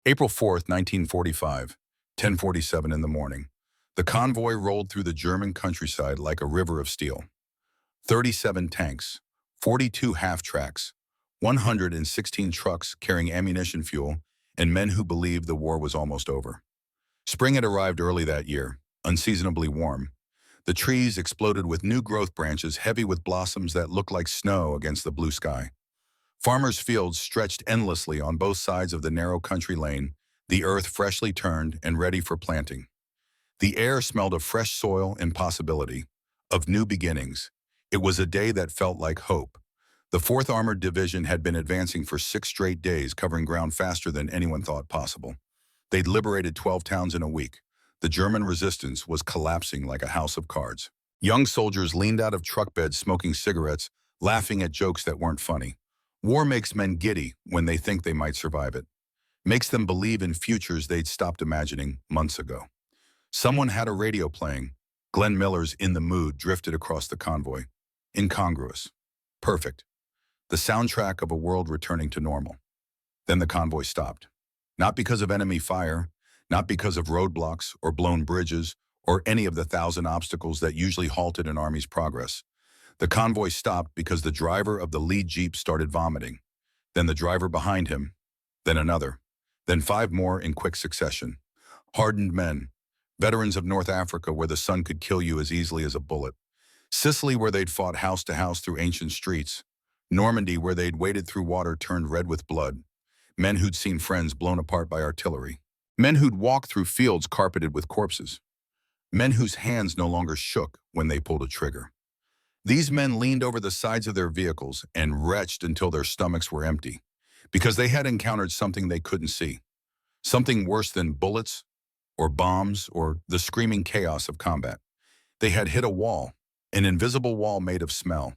April 4th, 1945, 10:47 in the morning. The convoy rolled through the German countryside like a river of steel. 37 tanks, 42 half-tracks, 116 trucks carrying ammunition fuel, and men who believed the war was almost over. Spring had arrived early that year, unseasonably warm. The trees exploded with new growth branches heavy with blossoms that looked like snow against the blue sky. Farmers' fields stretched endlessly on both sides of the narrow country lane, the earth freshly turned and ready for planting. The air smelled of fresh soil and possibility, of new beginnings. It was a day that felt like hope. The 4th Armored Division had been advancing for 6 straight days, covering ground faster than anyone thought possible. They'd liberated 12 towns in a week. The German resistance was collapsing like a house of cards. Young soldiers leaned out of truck beds smoking cigarettes, laughing at jokes that weren't funny. War makes men giddy when they think they might survive it. Makes them believe in futures they'd stopped imagining months ago. Someone had a radio playing. Glenn Miller's "In the Mood" drifted across the convoy. Incongruous. Perfect. The soundtrack of a world returning to normal. Then the convoy stopped. Not because of enemy fire, not because of roadblocks or blown bridges or any of the 1,000 obstacles that usually halted an army's progress. The convoy stopped because the driver of the lead jeep started vomiting. Then the driver behind him. Then another. Then 5 more in quick succession. Hardened men. Veterans of North Africa where the sun could kill you as easily as a bullet. Sicily where they'd fought house to house through ancient streets. Normandy where they'd waded through water turned red with blood. Men who'd seen friends blown apart by artillery. Men who'd walked through fields carpeted with corpses. Men whose hands no longer shook when they pulled a trigger. These men leaned over the sides of their vehicles and retched until their stomachs were empty, because they had encountered something they couldn't see. Something worse than bullets, or bombs, or the screaming chaos of combat. They had hit a wall, an invisible wall made of smell.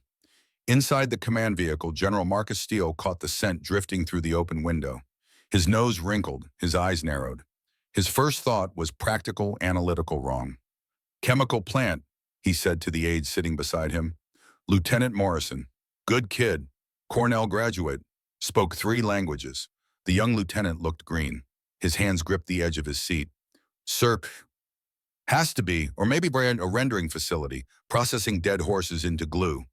Inside the command vehicle, General Marcus Steele caught the scent drifting through the open window. His nose wrinkled, his eyes narrowed. His first thought was practical, analytical wrong. "Chemical plant," he said to the aide sitting beside him. Lieutenant Morrison, good kid, Cornell graduate, spoke 3 languages. The young lieutenant looked green. His hands gripped the edge of his seat. "Sir, has to be, or maybe brand a rendering facility, processing dead horses into glue."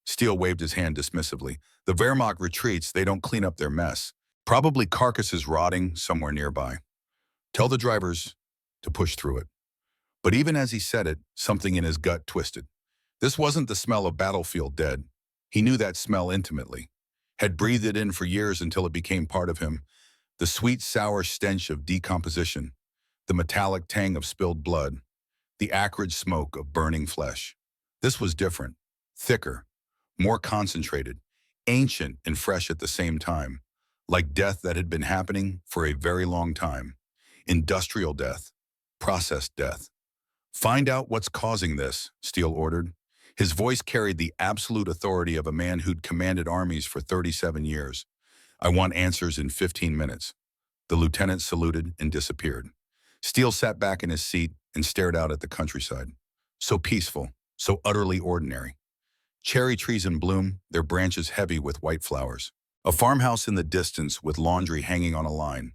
Steele waved his hand dismissively. "The Wehrmacht retreats, they don't clean up their mess. Probably carcasses rotting somewhere nearby. Tell the drivers to push through it." But even as he said it, something in his gut twisted. This wasn't the smell of battlefield dead. He knew that smell intimately, had breathed it in for years until it became part of him. The sweet, sour stench of decomposition, the metallic tang of spilled blood, the acrid smoke of burning flesh. This was different, thicker, more concentrated, ancient and fresh at the same time, like death that had been happening for a very long time. Industrial death, processed death. "Find out what's causing this," Steele ordered. His voice carried the absolute authority of a man who'd commanded armies for 37 years. "I want answers in 15 minutes. The lieutenant saluted and disappeared. Steele sat back in his seat and stared out at the countryside. So peaceful, so utterly ordinary. Cherry trees in bloom, their branches heavy with white flowers. A farmhouse in the distance with laundry hanging on a line.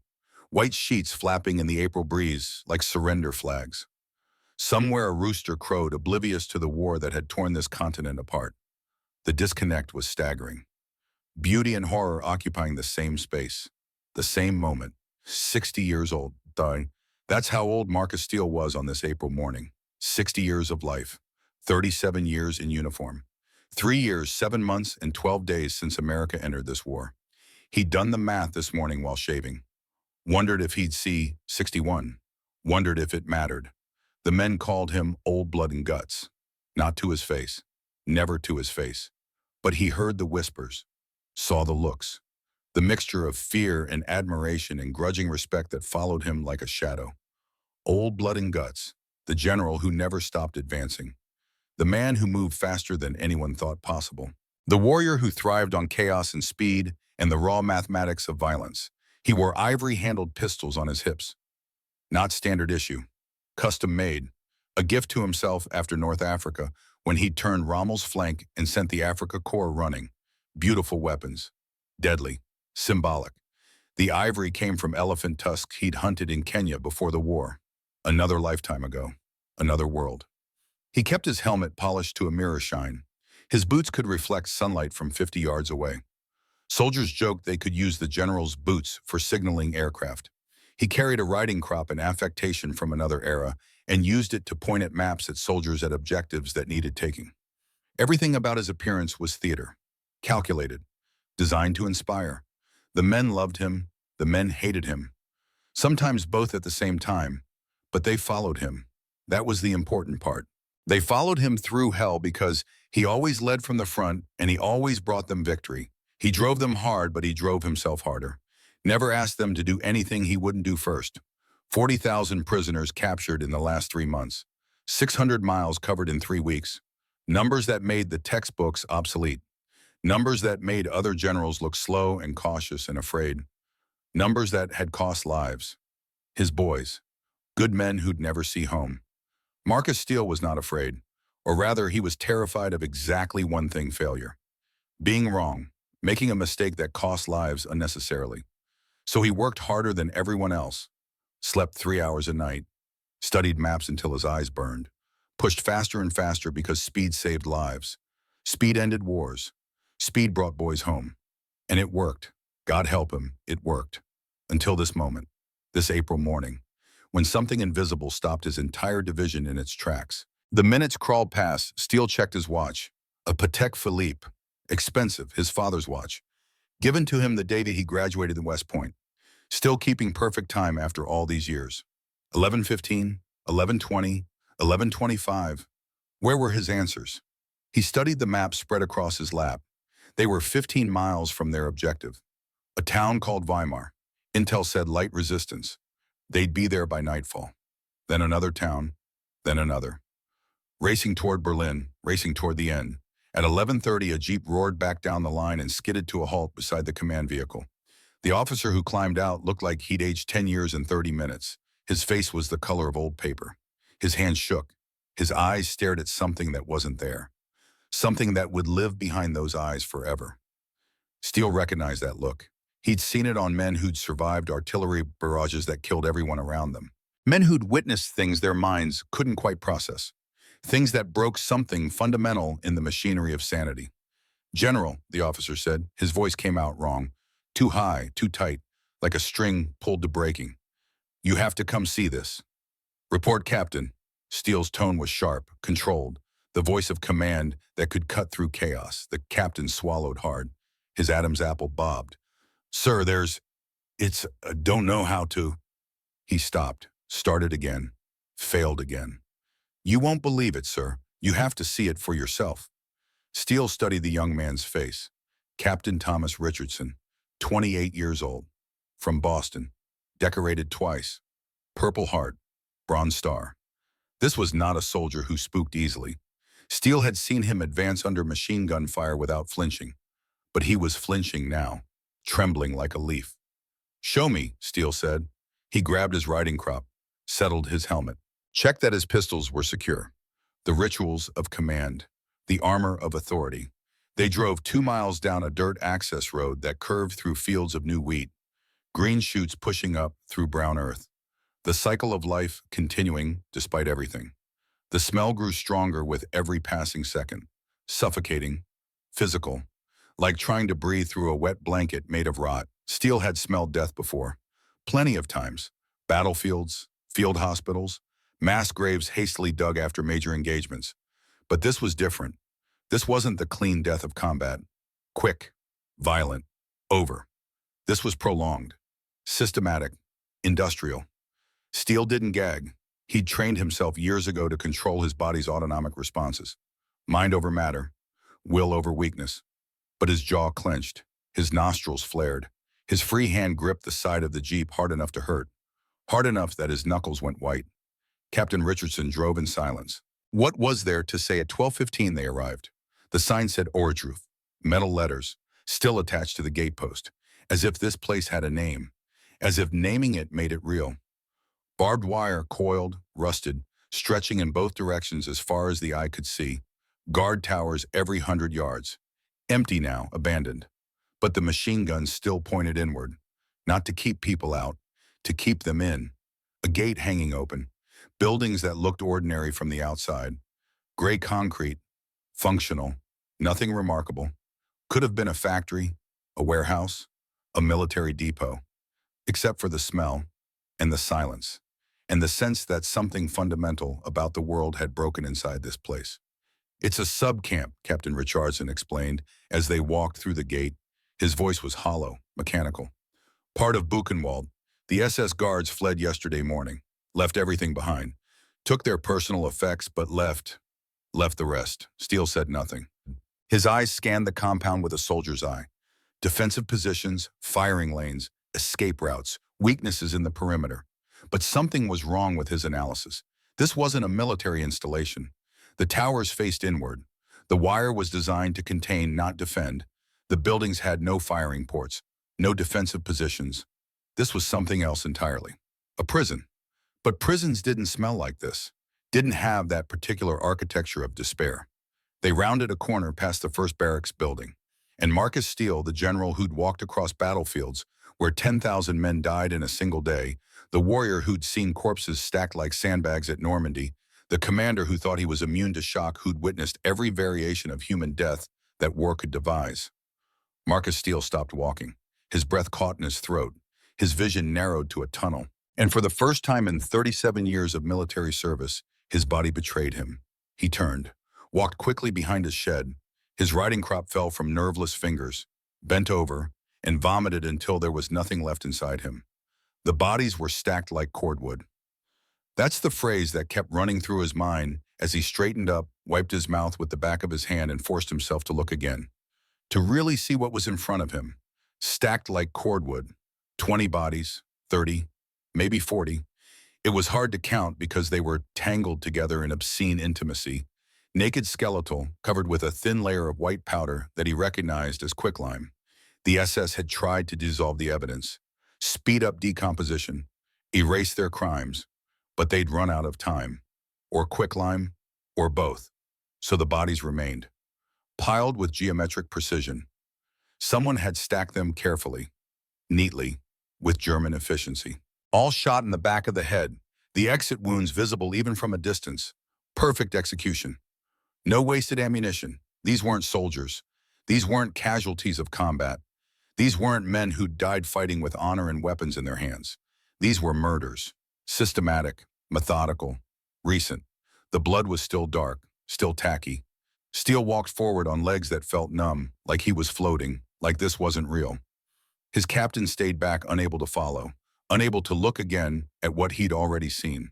White sheets flapping in the April breeze like surrender flags. Somewhere a rooster crowed, oblivious to the war that had torn this continent apart. The disconnect was staggering. Beauty and horror occupying the same space, the same moment. 60 years old, dying. That's how old Marcus Steele was on this April morning. 60 years of life, 37 years in uniform. 3 years, 7 months, and 12 days since America entered this war. He'd done the math this morning while shaving. Wondered if he'd see 61. Wondered if it mattered. The men called him old blood and guts. Not to his face. Never to his face. But he heard the whispers. Saw the looks. The mixture of fear and admiration and grudging respect that followed him like a shadow. Old blood and guts. The general who never stopped advancing. The man who moved faster than anyone thought possible. The warrior who thrived on chaos and speed and the raw mathematics of violence. He wore ivory-handled pistols on his hips. Not standard issue. Custom made. A gift to himself after North Africa when he'd turned Rommel's flank and sent the Africa Corps running. Beautiful weapons. Deadly. Symbolic. The ivory came from elephant tusks he'd hunted in Kenya before the war. Another lifetime ago. Another world. He kept his helmet polished to a mirror shine. His boots could reflect sunlight from 50 yards away. Soldiers joked they could use the general's boots for signaling aircraft. He carried a riding crop and affectation from another era and used it to point at maps at soldiers at objectives that needed taking. Everything about his appearance was theater. Calculated. Designed to inspire. The men loved him. The men hated him. Sometimes both at the same time. But they followed him. That was the important part. They followed him through hell because he always led from the front and he always brought them victory. He drove them hard, but he drove himself harder. Never asked them to do anything he wouldn't do first. 40,000 prisoners captured in the last 3 months. 600 miles covered in 3 weeks. Numbers that made the textbooks obsolete. Numbers that made other generals look slow and cautious and afraid. Numbers that had cost lives. His boys. Good men who'd never see home. Marcus Steele was not afraid, or rather he was terrified of exactly one thing: failure. Being wrong, making a mistake that cost lives unnecessarily. So he worked harder than everyone else, slept 3 hours a night, studied maps until his eyes burned, pushed faster and faster because speed saved lives. Speed ended wars. Speed brought boys home. And it worked. God help him, it worked. Until this moment, this April morning, when something invisible stopped his entire division in its tracks. The minutes crawled past. Steele checked his watch. A Patek Philippe. Expensive, his father's watch. Given to him the day that he graduated in West Point. Still keeping perfect time after all these years. 11:15, 11:20, 11:25. Where were his answers? He studied the map spread across his lap. They were 15 miles from their objective. A town called Weimar. Intel said light resistance. They'd be there by nightfall. Then another town, then another. Racing toward Berlin, racing toward the end. At 11:30, a jeep roared back down the line and skidded to a halt beside the command vehicle. The officer who climbed out looked like he'd aged 10 years in 30 minutes. His face was the color of old paper. His hands shook. His eyes stared at something that wasn't there. Something that would live behind those eyes forever. Steele recognized that look. He'd seen it on men who'd survived artillery barrages that killed everyone around them. Men who'd witnessed things their minds couldn't quite process. Things that broke something fundamental in the machinery of sanity. "General," the officer said. His voice came out wrong. Too high, too tight, like a string pulled to breaking. "You have to come see this." "Report, Captain." Steele's tone was sharp, controlled. The voice of command that could cut through chaos. The captain swallowed hard. His Adam's apple bobbed. "Sir, don't know how to." He stopped, started again, failed again. "You won't believe it, sir. You have to see it for yourself." Steele studied the young man's face. Captain Thomas Richardson, 28 years old, from Boston, decorated twice, Purple Heart, Bronze Star. This was not a soldier who spooked easily. Steele had seen him advance under machine gun fire without flinching. But he was flinching now, trembling like a leaf. "Show me," Steele said. He grabbed his riding crop, settled his helmet, checked that his pistols were secure. The rituals of command, the armor of authority. They drove 2 miles down a dirt access road that curved through fields of new wheat, green shoots pushing up through brown earth. The cycle of life continuing despite everything. The smell grew stronger with every passing second, suffocating, physical, like trying to breathe through a wet blanket made of rot. Steele had smelled death before, plenty of times. Battlefields, field hospitals, mass graves hastily dug after major engagements. But this was different. This wasn't the clean death of combat. Quick, violent, over. This was prolonged, systematic, industrial. Steele didn't gag. He'd trained himself years ago to control his body's autonomic responses. Mind over matter, will over weakness. But his jaw clenched, his nostrils flared. His free hand gripped the side of the Jeep hard enough to hurt, hard enough that his knuckles went white. Captain Richardson drove in silence. What was there to say? At 12:15 they arrived. The sign said Orangeroof, metal letters, still attached to the gatepost, as if this place had a name, as if naming it made it real. Barbed wire, coiled, rusted, stretching in both directions as far as the eye could see. Guard towers every 100 yards. Empty now, abandoned. But the machine guns still pointed inward. Not to keep people out, to keep them in. A gate hanging open. Buildings that looked ordinary from the outside. Gray concrete. Functional. Nothing remarkable. Could have been a factory, a warehouse, a military depot. Except for the smell and the silence and the sense that something fundamental about the world had broken inside this place. It's a sub-camp, Captain Richardson explained as they walked through the gate. His voice was hollow, mechanical. Part of Buchenwald. The SS guards fled yesterday morning, left everything behind, took their personal effects but left the rest. Steele said nothing. His eyes scanned the compound with a soldier's eye. Defensive positions, firing lanes, escape routes, weaknesses in the perimeter. But something was wrong with his analysis. This wasn't a military installation. The towers faced inward. The wire was designed to contain, not defend. The buildings had no firing ports, no defensive positions. This was something else entirely. A prison. But prisons didn't smell like this, didn't have that particular architecture of despair. They rounded a corner past the first barracks building, and Marcus Steele, the general who'd walked across battlefields where 10,000 men died in a single day, the warrior who'd seen corpses stacked like sandbags at Normandy, the commander who thought he was immune to shock, who'd witnessed every variation of human death that war could devise. Marcus Steele stopped walking. His breath caught in his throat. His vision narrowed to a tunnel. And for the first time in 37 years of military service, his body betrayed him. He turned, walked quickly behind his shed. His riding crop fell from nerveless fingers, bent over, and vomited until there was nothing left inside him. The bodies were stacked like cordwood. That's the phrase that kept running through his mind as he straightened up, wiped his mouth with the back of his hand, and forced himself to look again, to really see what was in front of him. Stacked like cordwood. 20 bodies, 30, maybe 40. It was hard to count because they were tangled together in obscene intimacy. Naked skeletal, covered with a thin layer of white powder that he recognized as quicklime. The SS had tried to dissolve the evidence, speed up decomposition, erase their crimes, but they'd run out of time. Or quicklime, or both. So the bodies remained, piled with geometric precision. Someone had stacked them carefully, neatly, with German efficiency. All shot in the back of the head, the exit wounds visible even from a distance. Perfect execution. No wasted ammunition. These weren't soldiers. These weren't casualties of combat. These weren't men who died fighting with honor and weapons in their hands. These were murders. Systematic, methodical, recent. The blood was still dark, still tacky. Steele walked forward on legs that felt numb, like he was floating, like this wasn't real. His captain stayed back, unable to follow, unable to look again at what he'd already seen.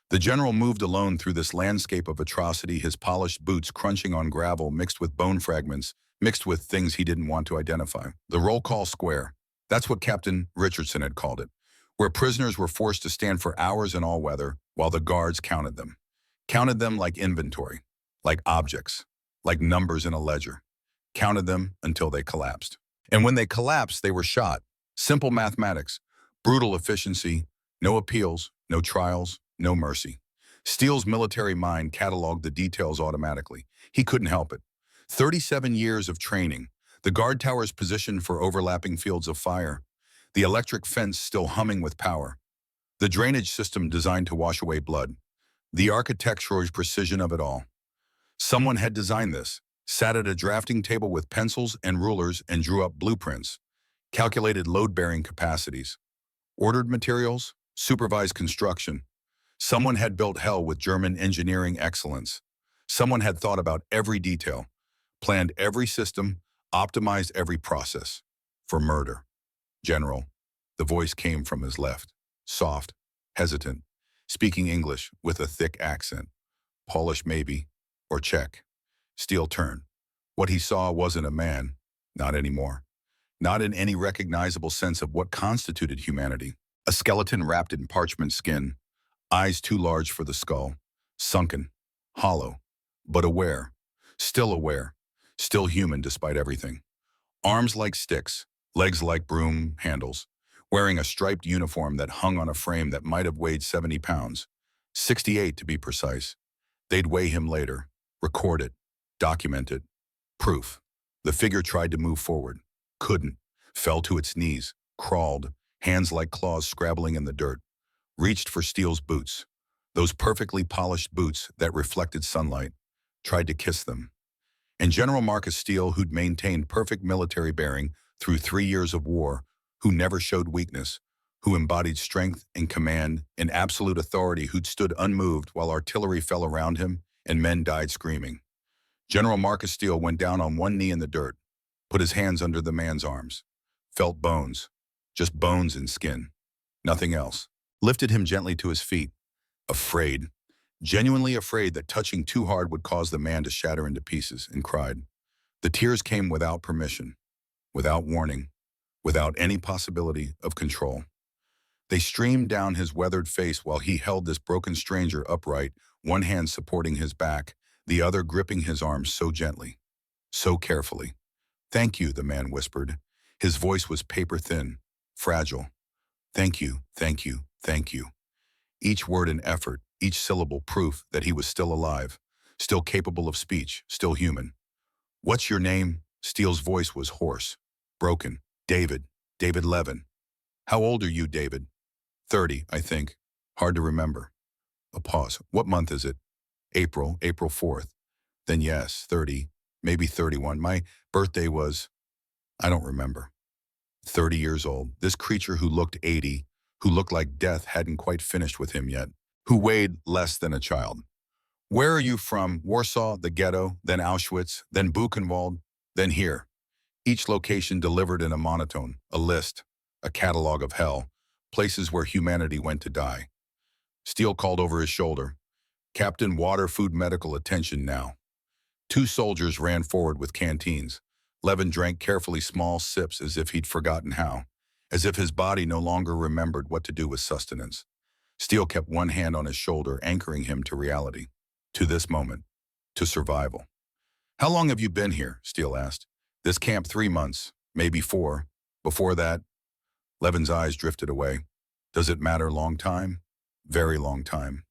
The general moved alone through this landscape of atrocity, his polished boots crunching on gravel mixed with bone fragments, mixed with things he didn't want to identify. The roll call square. That's what Captain Richardson had called it, where prisoners were forced to stand for hours in all weather while the guards counted them. Counted them like inventory, like objects, like numbers in a ledger. Counted them until they collapsed. And when they collapsed, they were shot. Simple mathematics, brutal efficiency, no appeals, no trials, no mercy. Steele's military mind cataloged the details automatically. He couldn't help it. 37 years of training, the guard towers positioned for overlapping fields of fire, the electric fence still humming with power, the drainage system designed to wash away blood, the architectural precision of it all. Someone had designed this, sat at a drafting table with pencils and rulers and drew up blueprints, calculated load-bearing capacities, ordered materials, supervised construction. Someone had built hell with German engineering excellence. Someone had thought about every detail, planned every system, optimized every process. For murder. General. The voice came from his left, soft, hesitant, speaking English with a thick accent. Polish maybe, or Czech. Steele turned. What he saw wasn't a man, not anymore. Not in any recognizable sense of what constituted humanity. A skeleton wrapped in parchment skin, eyes too large for the skull, sunken, hollow, but aware, still human despite everything. Arms like sticks, legs like broom handles, wearing a striped uniform that hung on a frame that might have weighed 70 pounds, 68 to be precise. They'd weigh him later, record it, document it. Proof. The figure tried to move forward, couldn't, fell to its knees, crawled, hands like claws scrabbling in the dirt, reached for Steele's boots, those perfectly polished boots that reflected sunlight, tried to kiss them. And General Marcus Steele, who'd maintained perfect military bearing through 3 years of war, who never showed weakness, who embodied strength and command and absolute authority, who'd stood unmoved while artillery fell around him and men died screaming. General Marcus Steele went down on one knee in the dirt, put his hands under the man's arms, felt bones, just bones and skin, nothing else, lifted him gently to his feet, afraid, genuinely afraid that touching too hard would cause the man to shatter into pieces, and cried. The tears came without permission, without warning, without any possibility of control. They streamed down his weathered face while he held this broken stranger upright, one hand supporting his back, the other gripping his arm so gently, so carefully. Thank you, the man whispered. His voice was paper-thin, fragile. Thank you, thank you, thank you. Each word an effort, each syllable proof that he was still alive, still capable of speech, still human. What's your name? Steele's voice was hoarse, broken. David Levin. How old are you, David? 30, I think. Hard to remember. A pause. What month is it? April 4th. Then yes, 30, maybe 31. My birthday was, I don't remember. 30 years old. This creature who looked 80, who looked like death hadn't quite finished with him yet, who weighed less than a child. Where are you from? Warsaw, the ghetto, then Auschwitz, then Buchenwald, then here. Each location delivered in a monotone, a list, a catalog of hell, places where humanity went to die. Steele called over his shoulder. Captain, water, food, medical attention now. 2 soldiers ran forward with canteens. Levin drank carefully small sips as if he'd forgotten how, as if his body no longer remembered what to do with sustenance. Steele kept one hand on his shoulder, anchoring him to reality, to this moment, to survival. How long have you been here? Steele asked. This camp 3 months, maybe 4. Before that, Levin's eyes drifted away. Does it matter? Long time? Very long time.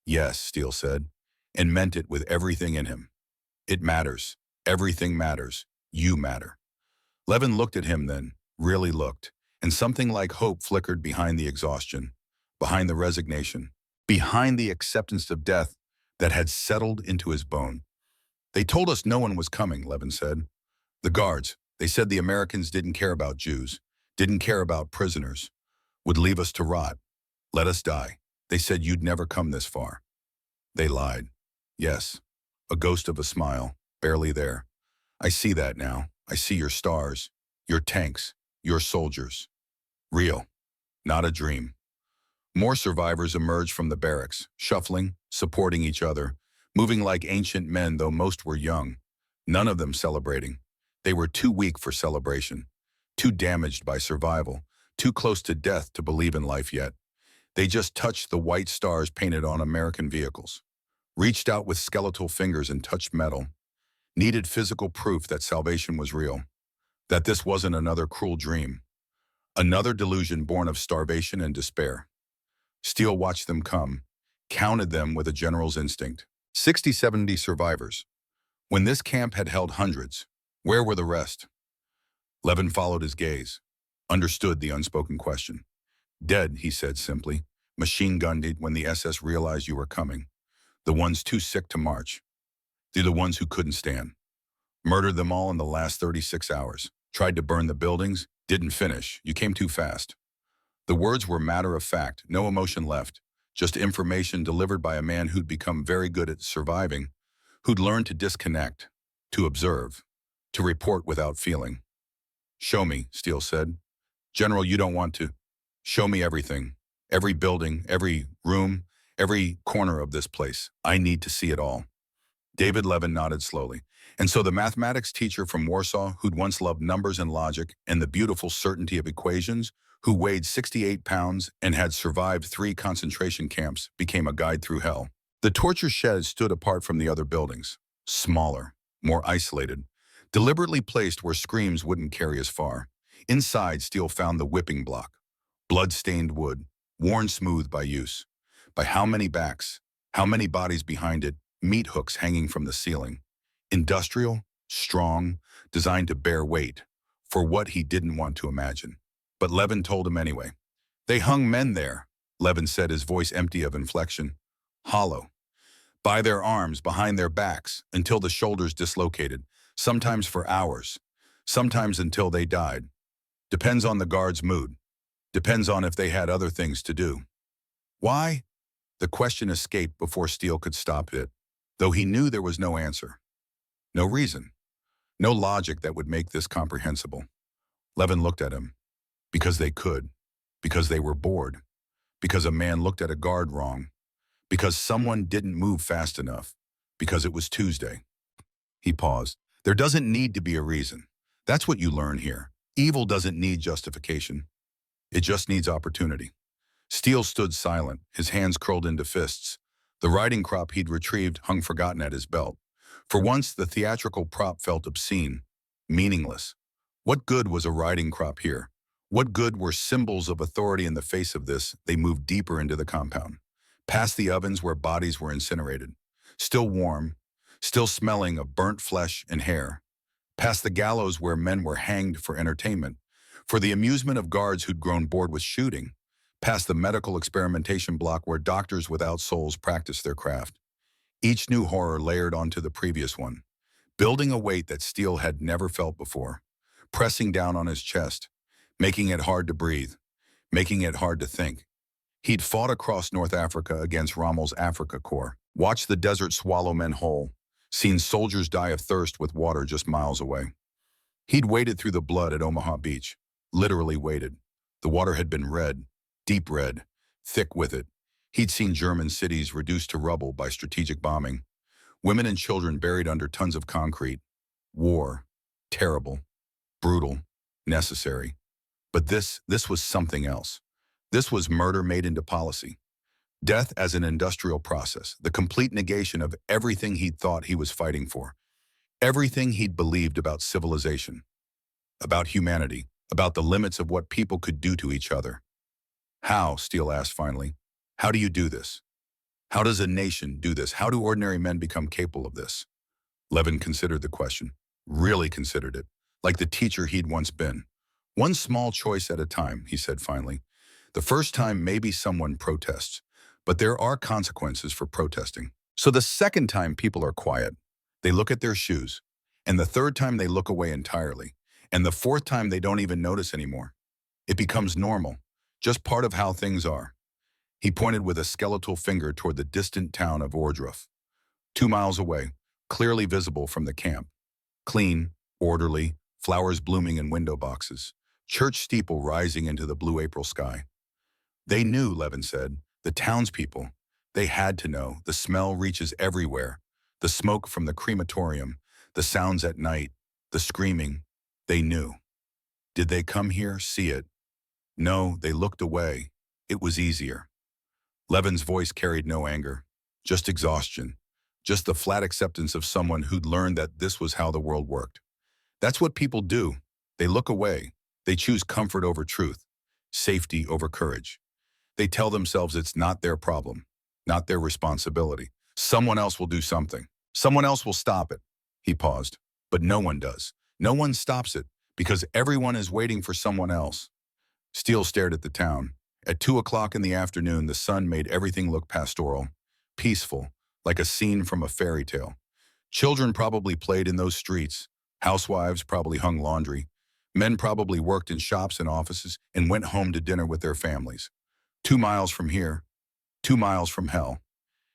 Yes, Steele said, and meant it with everything in him. It matters. Everything matters. You matter. Levin looked at him then, really looked, and something like hope flickered behind the exhaustion, behind the resignation, behind the acceptance of death that had settled into his bone. They told us no one was coming, Levin said. The guards, they said the Americans didn't care about Jews, didn't care about prisoners, would leave us to rot, let us die. They said you'd never come this far. They lied. Yes, a ghost of a smile, barely there. I see that now. I see your stars, your tanks, your soldiers. Real, not a dream. More survivors emerged from the barracks, shuffling, supporting each other, moving like ancient men, though most were young, none of them celebrating. They were too weak for celebration, too damaged by survival, too close to death to believe in life yet. They just touched the white stars painted on American vehicles, reached out with skeletal fingers and touched metal, needed physical proof that salvation was real, that this wasn't another cruel dream, another delusion born of starvation and despair. Steele watched them come, counted them with a general's instinct. 60, 70 survivors. When this camp had held hundreds, where were the rest? Levin followed his gaze, understood the unspoken question. Dead, he said simply, machine-gunned when the SS realized you were coming. The ones too sick to march. They're the ones who couldn't stand. Murdered them all in the last 36 hours. Tried to burn the buildings, didn't finish. You came too fast. The words were matter of fact, no emotion left, just information delivered by a man who'd become very good at surviving, who'd learned to disconnect, to observe, to report without feeling. Show me, Steele said. General, you don't want to. Show me everything, every building, every room, every corner of this place. I need to see it all. David Levin nodded slowly. And so the mathematics teacher from Warsaw, who'd once loved numbers and logic and the beautiful certainty of equations, who weighed 68 pounds and had survived 3 concentration camps, became a guide through hell. The torture shed stood apart from the other buildings, smaller, more isolated, deliberately placed where screams wouldn't carry as far. Inside, Steele found the whipping block, blood-stained wood, worn smooth by use. By how many backs, how many bodies behind it, meat hooks hanging from the ceiling. Industrial, strong, designed to bear weight, for what he didn't want to imagine. But Levin told him anyway. They hung men there, Levin said, his voice empty of inflection, hollow. By their arms, behind their backs, until the shoulders dislocated, sometimes for hours, sometimes until they died. Depends on the guard's mood. Depends on if they had other things to do. Why? The question escaped before Steele could stop it, though he knew there was no answer. No reason. No logic that would make this comprehensible. Levin looked at him. Because they could. Because they were bored. Because a man looked at a guard wrong. Because someone didn't move fast enough. Because it was Tuesday. He paused. There doesn't need to be a reason. That's what you learn here. Evil doesn't need justification. It just needs opportunity. Steele stood silent, his hands curled into fists. The riding crop he'd retrieved hung forgotten at his belt. For once, the theatrical prop felt obscene, meaningless. What good was a riding crop here? What good were symbols of authority in the face of this? They moved deeper into the compound, past the ovens where bodies were incinerated, still warm, still smelling of burnt flesh and hair, past the gallows where men were hanged for entertainment, for the amusement of guards who'd grown bored with shooting, past the medical experimentation block where doctors without souls practiced their craft. Each new horror layered onto the previous one, building a weight that Steele had never felt before, pressing down on his chest, making it hard to breathe, making it hard to think. He'd fought across North Africa against Rommel's Africa Corps, watched the desert swallow men whole, seen soldiers die of thirst with water just miles away. He'd waded through the blood at Omaha Beach, literally waded. The water had been red, deep red, thick with it. He'd seen German cities reduced to rubble by strategic bombing, women and children buried under tons of concrete. War, terrible, brutal, necessary. But this was something else. This was murder made into policy. Death as an industrial process, the complete negation of everything he'd thought he was fighting for, everything he'd believed about civilization, about humanity, about the limits of what people could do to each other. How, Steele asked finally, how do you do this? How does a nation do this? How do ordinary men become capable of this? Levin considered the question, really considered it, like the teacher he'd once been. One small choice at a time, he said finally. The first time maybe someone protests, but there are consequences for protesting. So the second time people are quiet, they look at their shoes. And the third time they look away entirely. And the fourth time they don't even notice anymore. It becomes normal, just part of how things are. He pointed with a skeletal finger toward the distant town of Ohrdruf, 2 miles away, clearly visible from the camp. Clean, orderly, flowers blooming in window boxes, church steeple rising into the blue April sky. They knew, Levin said, the townspeople. They had to know. The smell reaches everywhere. The smoke from the crematorium, the sounds at night, the screaming. They knew. Did they come here, see it? No, they looked away. It was easier. Levin's voice carried no anger, just exhaustion, just the flat acceptance of someone who'd learned that this was how the world worked. That's what people do. They look away. They choose comfort over truth, safety over courage. They tell themselves it's not their problem, not their responsibility. Someone else will do something. Someone else will stop it. He paused. But no one does. No one stops it, because everyone is waiting for someone else. Steele stared at the town. At 2 o'clock in the afternoon, the sun made everything look pastoral, peaceful, like a scene from a fairy tale. Children probably played in those streets. Housewives probably hung laundry. Men probably worked in shops and offices and went home to dinner with their families. 2 miles from here, 2 miles from hell,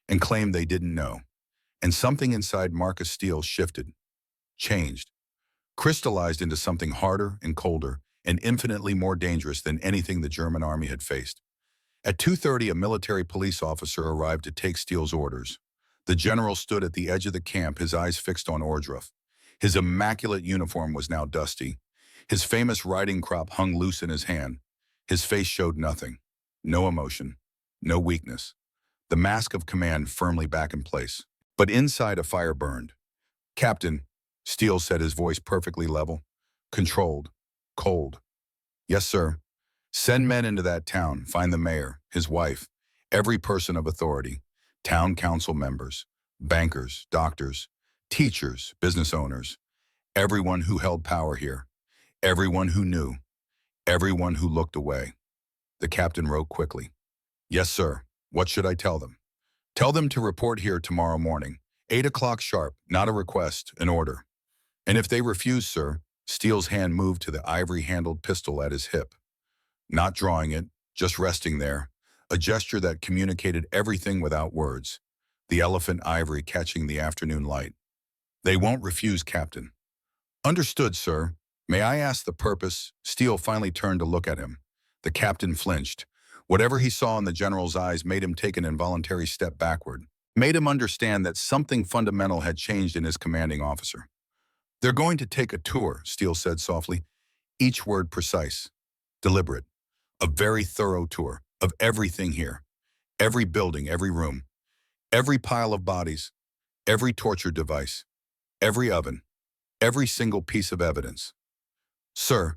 and claimed they didn't know. And something inside Marcus Steele shifted, changed, crystallized into something harder and colder and infinitely more dangerous than anything the German army had faced. At 2:30, a military police officer arrived to take Steele's orders. The general stood at the edge of the camp, his eyes fixed on Ohrdruf. His immaculate uniform was now dusty. His famous riding crop hung loose in his hand. His face showed nothing. No emotion. No weakness. The mask of command firmly back in place. But inside a fire burned. "Captain," Steele said, his voice perfectly level. Controlled. Cold. "Yes, sir. Send men into that town, find the mayor, his wife, every person of authority, town council members, bankers, doctors, teachers, business owners, everyone who held power here, everyone who knew, Everyone who looked away. The captain wrote quickly. Yes, sir. What should I tell them? Tell them to report here tomorrow morning. 8 o'clock sharp, not a request, an order. And if they refuse, sir, Steele's hand moved to the ivory-handled pistol at his hip. Not drawing it, just resting there, a gesture that communicated everything without words, the elephant ivory catching the afternoon light. They won't refuse, Captain. Understood, sir. May I ask the purpose? Steele finally turned to look at him. The captain flinched. Whatever he saw in the general's eyes made him take an involuntary step backward, made him understand that something fundamental had changed in his commanding officer. They're going to take a tour, Steele said softly, each word precise, deliberate. A very thorough tour of everything here. Every building, every room, every pile of bodies, every torture device, every oven, every single piece of evidence. Sir,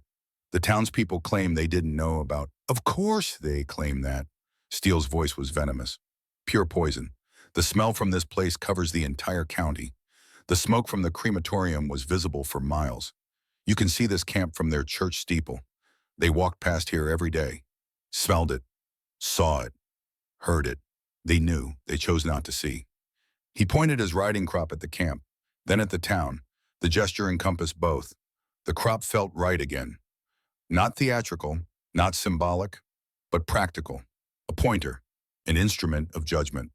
the townspeople claim they didn't know about. Of course they claim that. Steele's voice was venomous. Pure poison. The smell from this place covers the entire county. The smoke from the crematorium was visible for miles. You can see this camp from their church steeple. They walked past here every day. Smelled it. Saw it. Heard it. They knew. They chose not to see. He pointed his riding crop at the camp, then at the town. The gesture encompassed both. The crop felt right again. Not theatrical, not symbolic, but practical. A pointer, an instrument of judgment.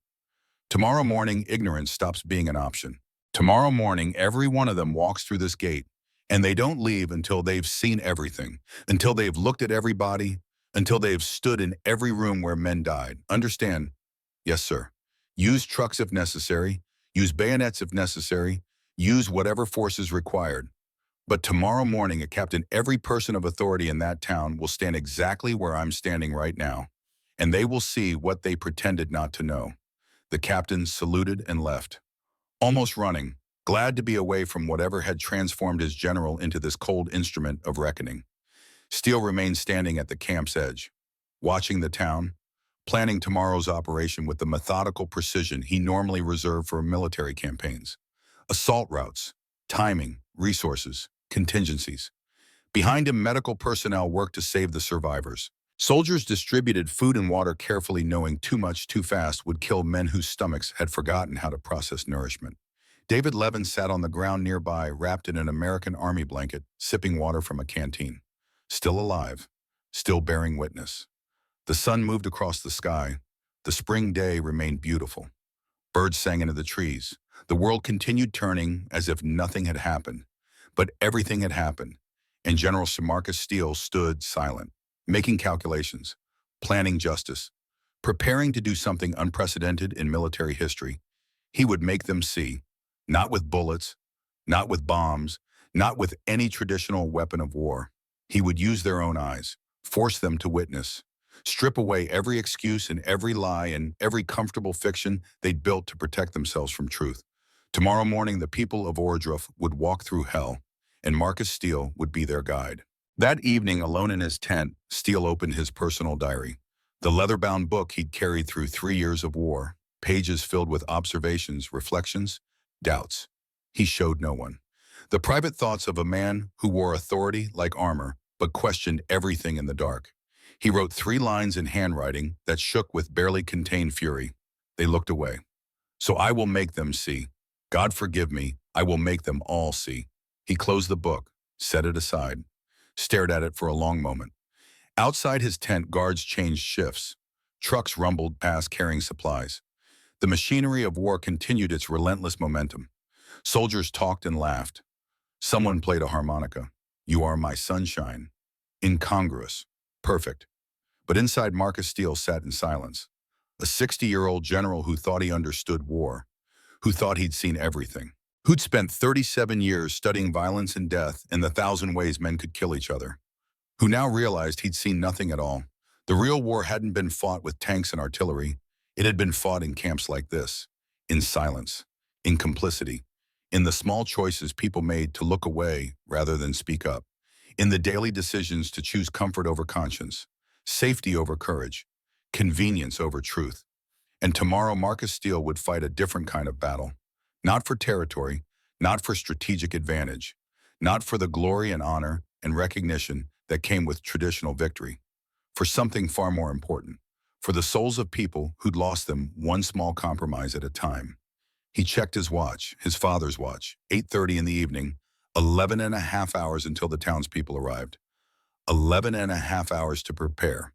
Tomorrow morning, ignorance stops being an option. Tomorrow morning, every one of them walks through this gate, and they don't leave until they've seen everything, until they've looked at everybody, until they've stood in every room where men died. Understand? Yes, sir. Use trucks if necessary, use bayonets if necessary, use whatever force is required. But tomorrow morning, Captain, every person of authority in that town will stand exactly where I'm standing right now, and they will see what they pretended not to know. The captain saluted and left, almost running, glad to be away from whatever had transformed his general into this cold instrument of reckoning. Steele remained standing at the camp's edge, watching the town, planning tomorrow's operation with the methodical precision he normally reserved for military campaigns. Assault routes, timing, resources, contingencies. Behind him, medical personnel worked to save the survivors. Soldiers distributed food and water carefully, knowing too much too fast would kill men whose stomachs had forgotten how to process nourishment. David Levin sat on the ground nearby, wrapped in an American Army blanket, sipping water from a canteen. Still alive, still bearing witness. The sun moved across the sky. The spring day remained beautiful. Birds sang into the trees. The world continued turning as if nothing had happened. But everything had happened, and General Sir Marcus Steele stood silent, making calculations, planning justice, preparing to do something unprecedented in military history. He would make them see, not with bullets, not with bombs, not with any traditional weapon of war. He would use their own eyes, force them to witness, strip away every excuse and every lie and every comfortable fiction they'd built to protect themselves from truth. Tomorrow morning, the people of Ohrdruf would walk through hell, and Marcus Steele would be their guide. That evening, alone in his tent, Steele opened his personal diary, the leather-bound book he'd carried through 3 years of war, pages filled with observations, reflections, doubts. He showed no one. The private thoughts of a man who wore authority like armor, but questioned everything in the dark. He wrote 3 lines in handwriting that shook with barely contained fury. They looked away. So I will make them see. God forgive me, I will make them all see. He closed the book, set it aside, stared at it for a long moment. Outside his tent, guards changed shifts. Trucks rumbled past carrying supplies. The machinery of war continued its relentless momentum. Soldiers talked and laughed. Someone played a harmonica. You are my sunshine. Incongruous. Perfect. But inside, Marcus Steele sat in silence. A 60-year-old general who thought he understood war, who thought he'd seen everything, who'd spent 37 years studying violence and death and the 1,000 ways men could kill each other, who now realized he'd seen nothing at all. The real war hadn't been fought with tanks and artillery. It had been fought in camps like this, in silence, in complicity, in the small choices people made to look away rather than speak up, in the daily decisions to choose comfort over conscience, safety over courage, convenience over truth. And tomorrow, Marcus Steele would fight a different kind of battle, not for territory, not for strategic advantage, not for the glory and honor and recognition that came with traditional victory, for something far more important, for the souls of people who'd lost them one small compromise at a time. He checked his watch, his father's watch, 8:30 in the evening, 11 and a half hours until the townspeople arrived. 11 and a half hours to prepare.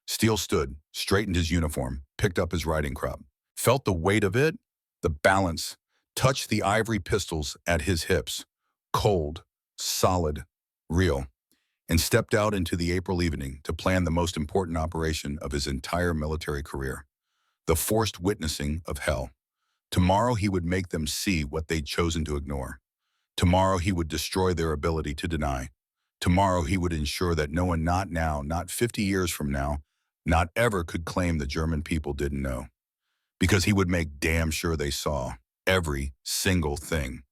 Steele stood, straightened his uniform, picked up his riding crop, felt the weight of it, the balance, touched the ivory pistols at his hips, cold, solid, real, and stepped out into the April evening to plan the most important operation of his entire military career, the forced witnessing of hell. Tomorrow he would make them see what they'd chosen to ignore. Tomorrow he would destroy their ability to deny. Tomorrow he would ensure that no one, not now, not 50 years from now, not ever, could claim the German people didn't know. Because he would make damn sure they saw every single thing.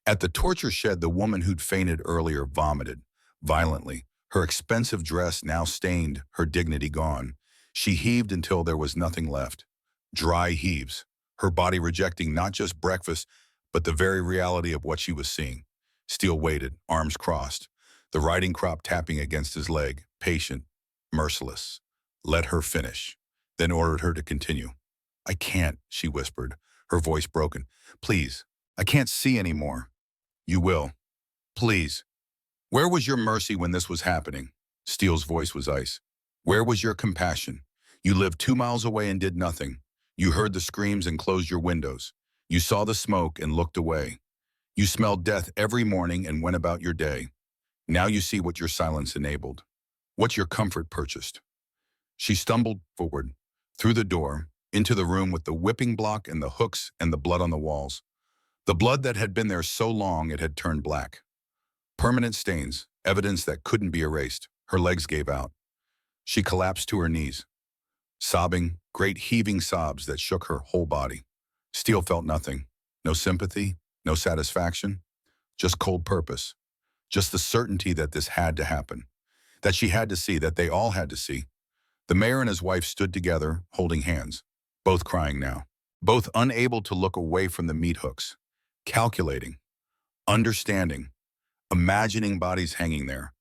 At the torture shed, the woman who'd fainted earlier vomited violently, her expensive dress now stained, her dignity gone. She heaved until there was nothing left. Dry heaves, her body rejecting not just breakfast, but the very reality of what she was seeing. Steele waited, arms crossed, the riding crop tapping against his leg, patient, merciless. Let her finish, then ordered her to continue. "I can't," she whispered, her voice broken. "Please, I can't see anymore." "You will. Please." "Where was your mercy when this was happening?" Steele's voice was ice. "Where was your compassion? You lived 2 miles away and did nothing. You heard the screams and closed your windows. You saw the smoke and looked away. You smelled death every morning and went about your day. Now you see what your silence enabled, what your comfort purchased." She stumbled forward, through the door, into the room with the whipping block and the hooks and the blood on the walls. The blood that had been there so long it had turned black. Permanent stains, evidence that couldn't be erased. Her legs gave out. She collapsed to her knees, sobbing, great heaving sobs that shook her whole body. Steele felt nothing. No sympathy, no satisfaction, just cold purpose. Just the certainty that this had to happen, that she had to see, that they all had to see. The mayor and his wife stood together, holding hands, both crying now, both unable to look away from the meat hooks, calculating, understanding, imagining bodies hanging there,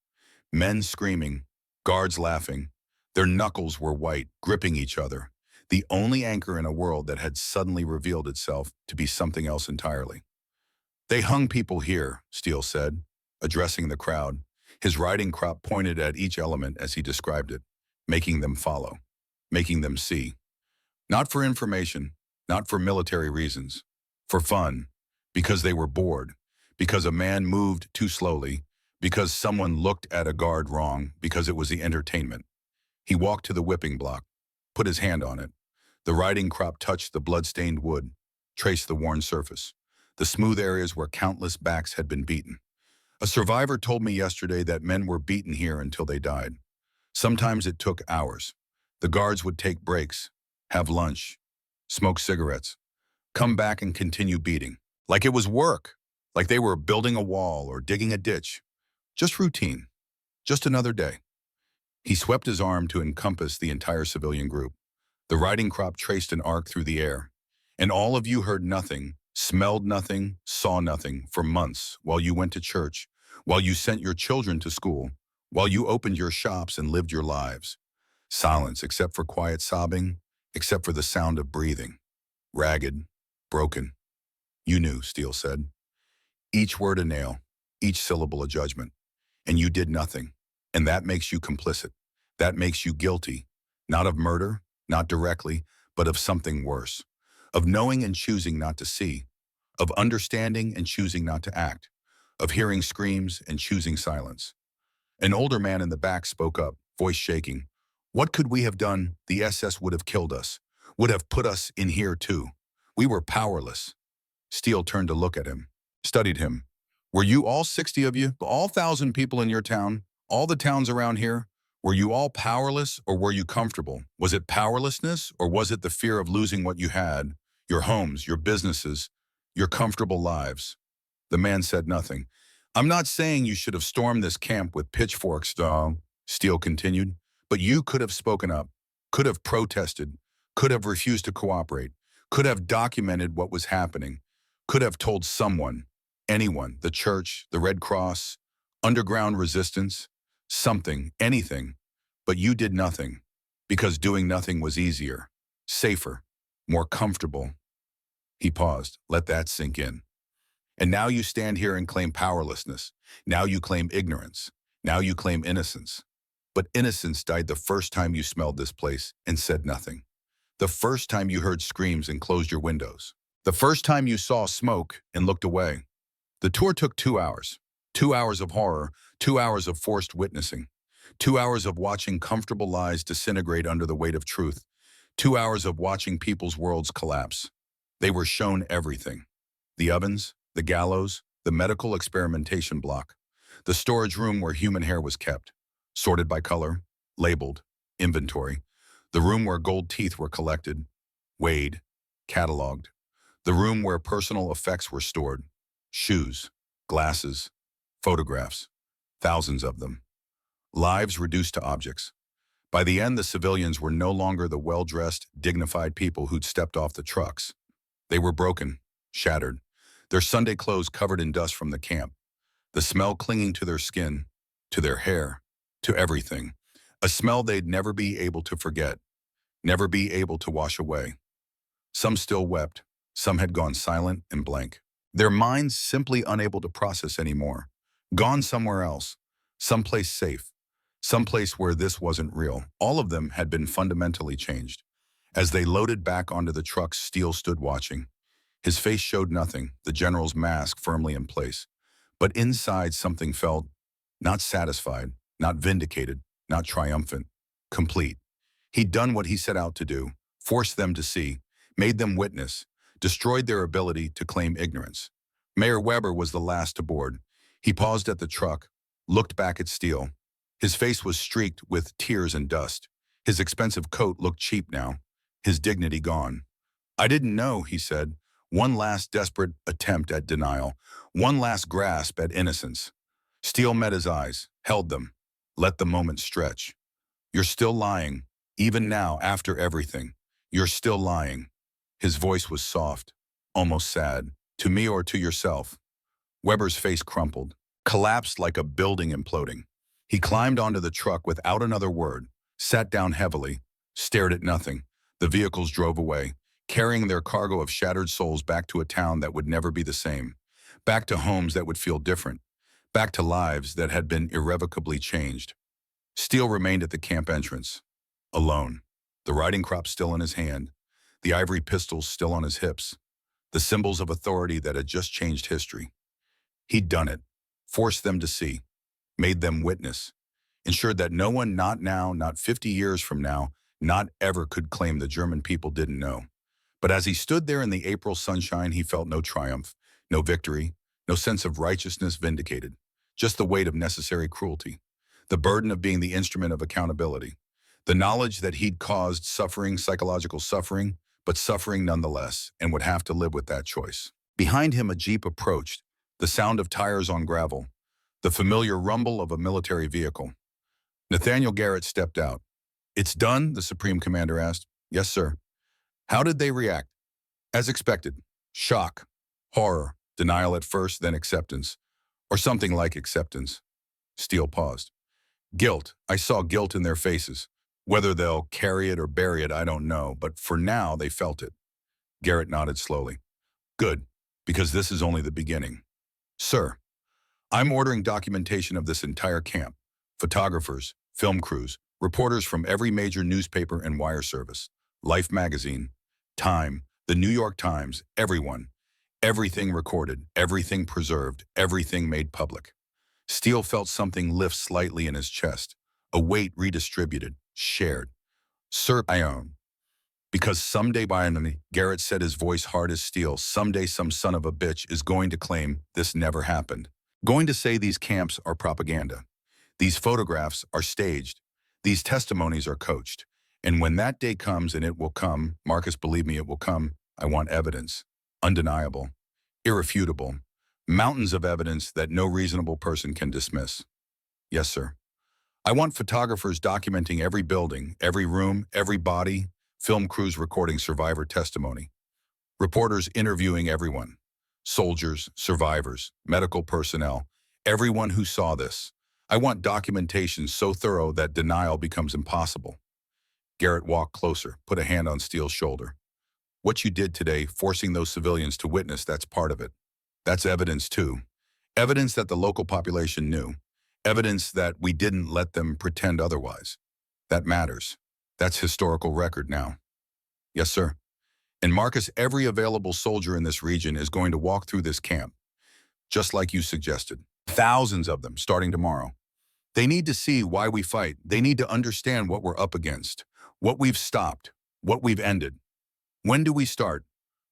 men screaming, guards laughing. Their knuckles were white, gripping each other, the only anchor in a world that had suddenly revealed itself to be something else entirely. "They hung people here," Steele said, addressing the crowd, his riding crop pointed at each element as he described it, making them follow, making them see. Not for information, not for military reasons, for fun, because they were bored, because a man moved too slowly, because someone looked at a guard wrong, because it was the entertainment. He walked to the whipping block, put his hand on it. The riding crop touched the blood-stained wood, traced the worn surface, the smooth areas where countless backs had been beaten. "A survivor told me yesterday that men were beaten here until they died. Sometimes it took hours. The guards would take breaks, have lunch, smoke cigarettes, come back and continue beating. Like it was work, like they were building a wall or digging a ditch. Just routine, just another day." He swept his arm to encompass the entire civilian group. The riding crop traced an arc through the air. "And all of you heard nothing, smelled nothing, saw nothing for months while you went to church, while you sent your children to school, while you opened your shops and lived your lives. Silence except for quiet sobbing, except for the sound of breathing. Ragged, broken. You knew," Steele said. "Each word a nail, each syllable a judgment. And you did nothing. And that makes you complicit. That makes you guilty, not of murder, not directly, but of something worse. Of knowing and choosing not to see. Of understanding and choosing not to act. Of hearing screams and choosing silence." An older man in the back spoke up, voice shaking. "What could we have done? The SS would have killed us, would have put us in here too. We were powerless." Steele turned to look at him, studied him. "Were you all 60 of you, all 1,000 people in your town, all the towns around here? Were you all powerless or were you comfortable? Was it powerlessness or was it the fear of losing what you had, your homes, your businesses, your comfortable lives?" The man said nothing. "I'm not saying you should have stormed this camp with pitchforks, dog," Steele continued, "but you could have spoken up, could have protested, could have refused to cooperate, could have documented what was happening, could have told someone, anyone, the church, the Red Cross, underground resistance, something, anything, but you did nothing, because doing nothing was easier, safer, more comfortable. He paused. Let that sink in. And now you stand here and claim powerlessness. Now you claim ignorance. Now you claim innocence. But innocence died the first time you smelled this place and said nothing. The first time you heard screams and closed your windows. The first time you saw smoke and looked away. The tour took 2 hours. 2 hours of horror, 2 hours of forced witnessing, 2 hours of watching comfortable lies disintegrate under the weight of truth, 2 hours of watching people's worlds collapse. They were shown everything. The ovens, the gallows, the medical experimentation block, the storage room where human hair was kept, sorted by color, labeled, inventory, the room where gold teeth were collected, weighed, cataloged, the room where personal effects were stored, shoes, glasses, photographs, thousands of them. Lives reduced to objects. By the end, the civilians were no longer the well-dressed, dignified people who'd stepped off the trucks. They were broken, shattered, their Sunday clothes covered in dust from the camp, the smell clinging to their skin, to their hair, to everything. A smell they'd never be able to forget, never be able to wash away. Some still wept, some had gone silent and blank. Their minds simply unable to process anymore. Gone somewhere else, someplace safe, someplace where this wasn't real. All of them had been fundamentally changed. As they loaded back onto the trucks, Steele stood watching. His face showed nothing, the general's mask firmly in place. But inside something felt not satisfied, not vindicated, not triumphant, complete. He'd done what he set out to do, forced them to see, made them witness, destroyed their ability to claim ignorance. Mayor Weber was the last to board. He paused at the truck, looked back at Steele. His face was streaked with tears and dust. His expensive coat looked cheap now, his dignity gone. I didn't know, he said. One last desperate attempt at denial, one last grasp at innocence. Steele met his eyes, held them, let the moment stretch. You're still lying, even now after everything. You're still lying. His voice was soft, almost sad. To me or to yourself? Weber's face crumpled, collapsed like a building imploding. He climbed onto the truck without another word, sat down heavily, stared at nothing. The vehicles drove away, carrying their cargo of shattered souls back to a town that would never be the same, back to homes that would feel different, back to lives that had been irrevocably changed. Steele remained at the camp entrance, alone, the riding crop still in his hand, the ivory pistols still on his hips, the symbols of authority that had just changed history. He'd done it, forced them to see, made them witness, ensured that no one, not now, not 50 years from now, not ever could claim the German people didn't know. But as he stood there in the April sunshine, he felt no triumph, no victory, no sense of righteousness vindicated, just the weight of necessary cruelty, the burden of being the instrument of accountability, the knowledge that he'd caused suffering, psychological suffering, but suffering nonetheless, and would have to live with that choice. Behind him, a jeep approached, the sound of tires on gravel, the familiar rumble of a military vehicle. Nathaniel Garrett stepped out. "It's done?" the Supreme Commander asked. "Yes, sir." How did they react? As expected. Shock, horror, denial at first, then acceptance. Or something like acceptance. Steele paused. Guilt. I saw guilt in their faces. Whether they'll carry it or bury it, I don't know, but for now they felt it. Garrett nodded slowly. Good, because this is only the beginning. Sir, I'm ordering documentation of this entire camp. Photographers, film crews, reporters from every major newspaper and wire service. Life magazine, Time, the New York Times, everyone. Everything recorded, everything preserved, everything made public. Steele felt something lift slightly in his chest, a weight redistributed, shared. Sir, I own. Because someday, Garrett said, his voice hard as steel, someday some son of a bitch is going to claim this never happened. Going to say these camps are propaganda. These photographs are staged. These testimonies are coached. And when that day comes, and it will come, Marcus, believe me, it will come, I want evidence. Undeniable. Irrefutable. Mountains of evidence that no reasonable person can dismiss. Yes, sir. I want photographers documenting every building, every room, every body, film crews recording survivor testimony, reporters interviewing everyone, soldiers, survivors, medical personnel, everyone who saw this. I want documentation so thorough that denial becomes impossible. Garrett walked closer, put a hand on Steele's shoulder. What you did today, forcing those civilians to witness, that's part of it. That's evidence too. Evidence that the local population knew. Evidence that we didn't let them pretend otherwise. That matters. That's historical record now. Yes, sir. And Marcus, every available soldier in this region is going to walk through this camp, just like you suggested. Thousands of them starting tomorrow. They need to see why we fight. They need to understand what we're up against, what we've stopped, what we've ended. When do we start?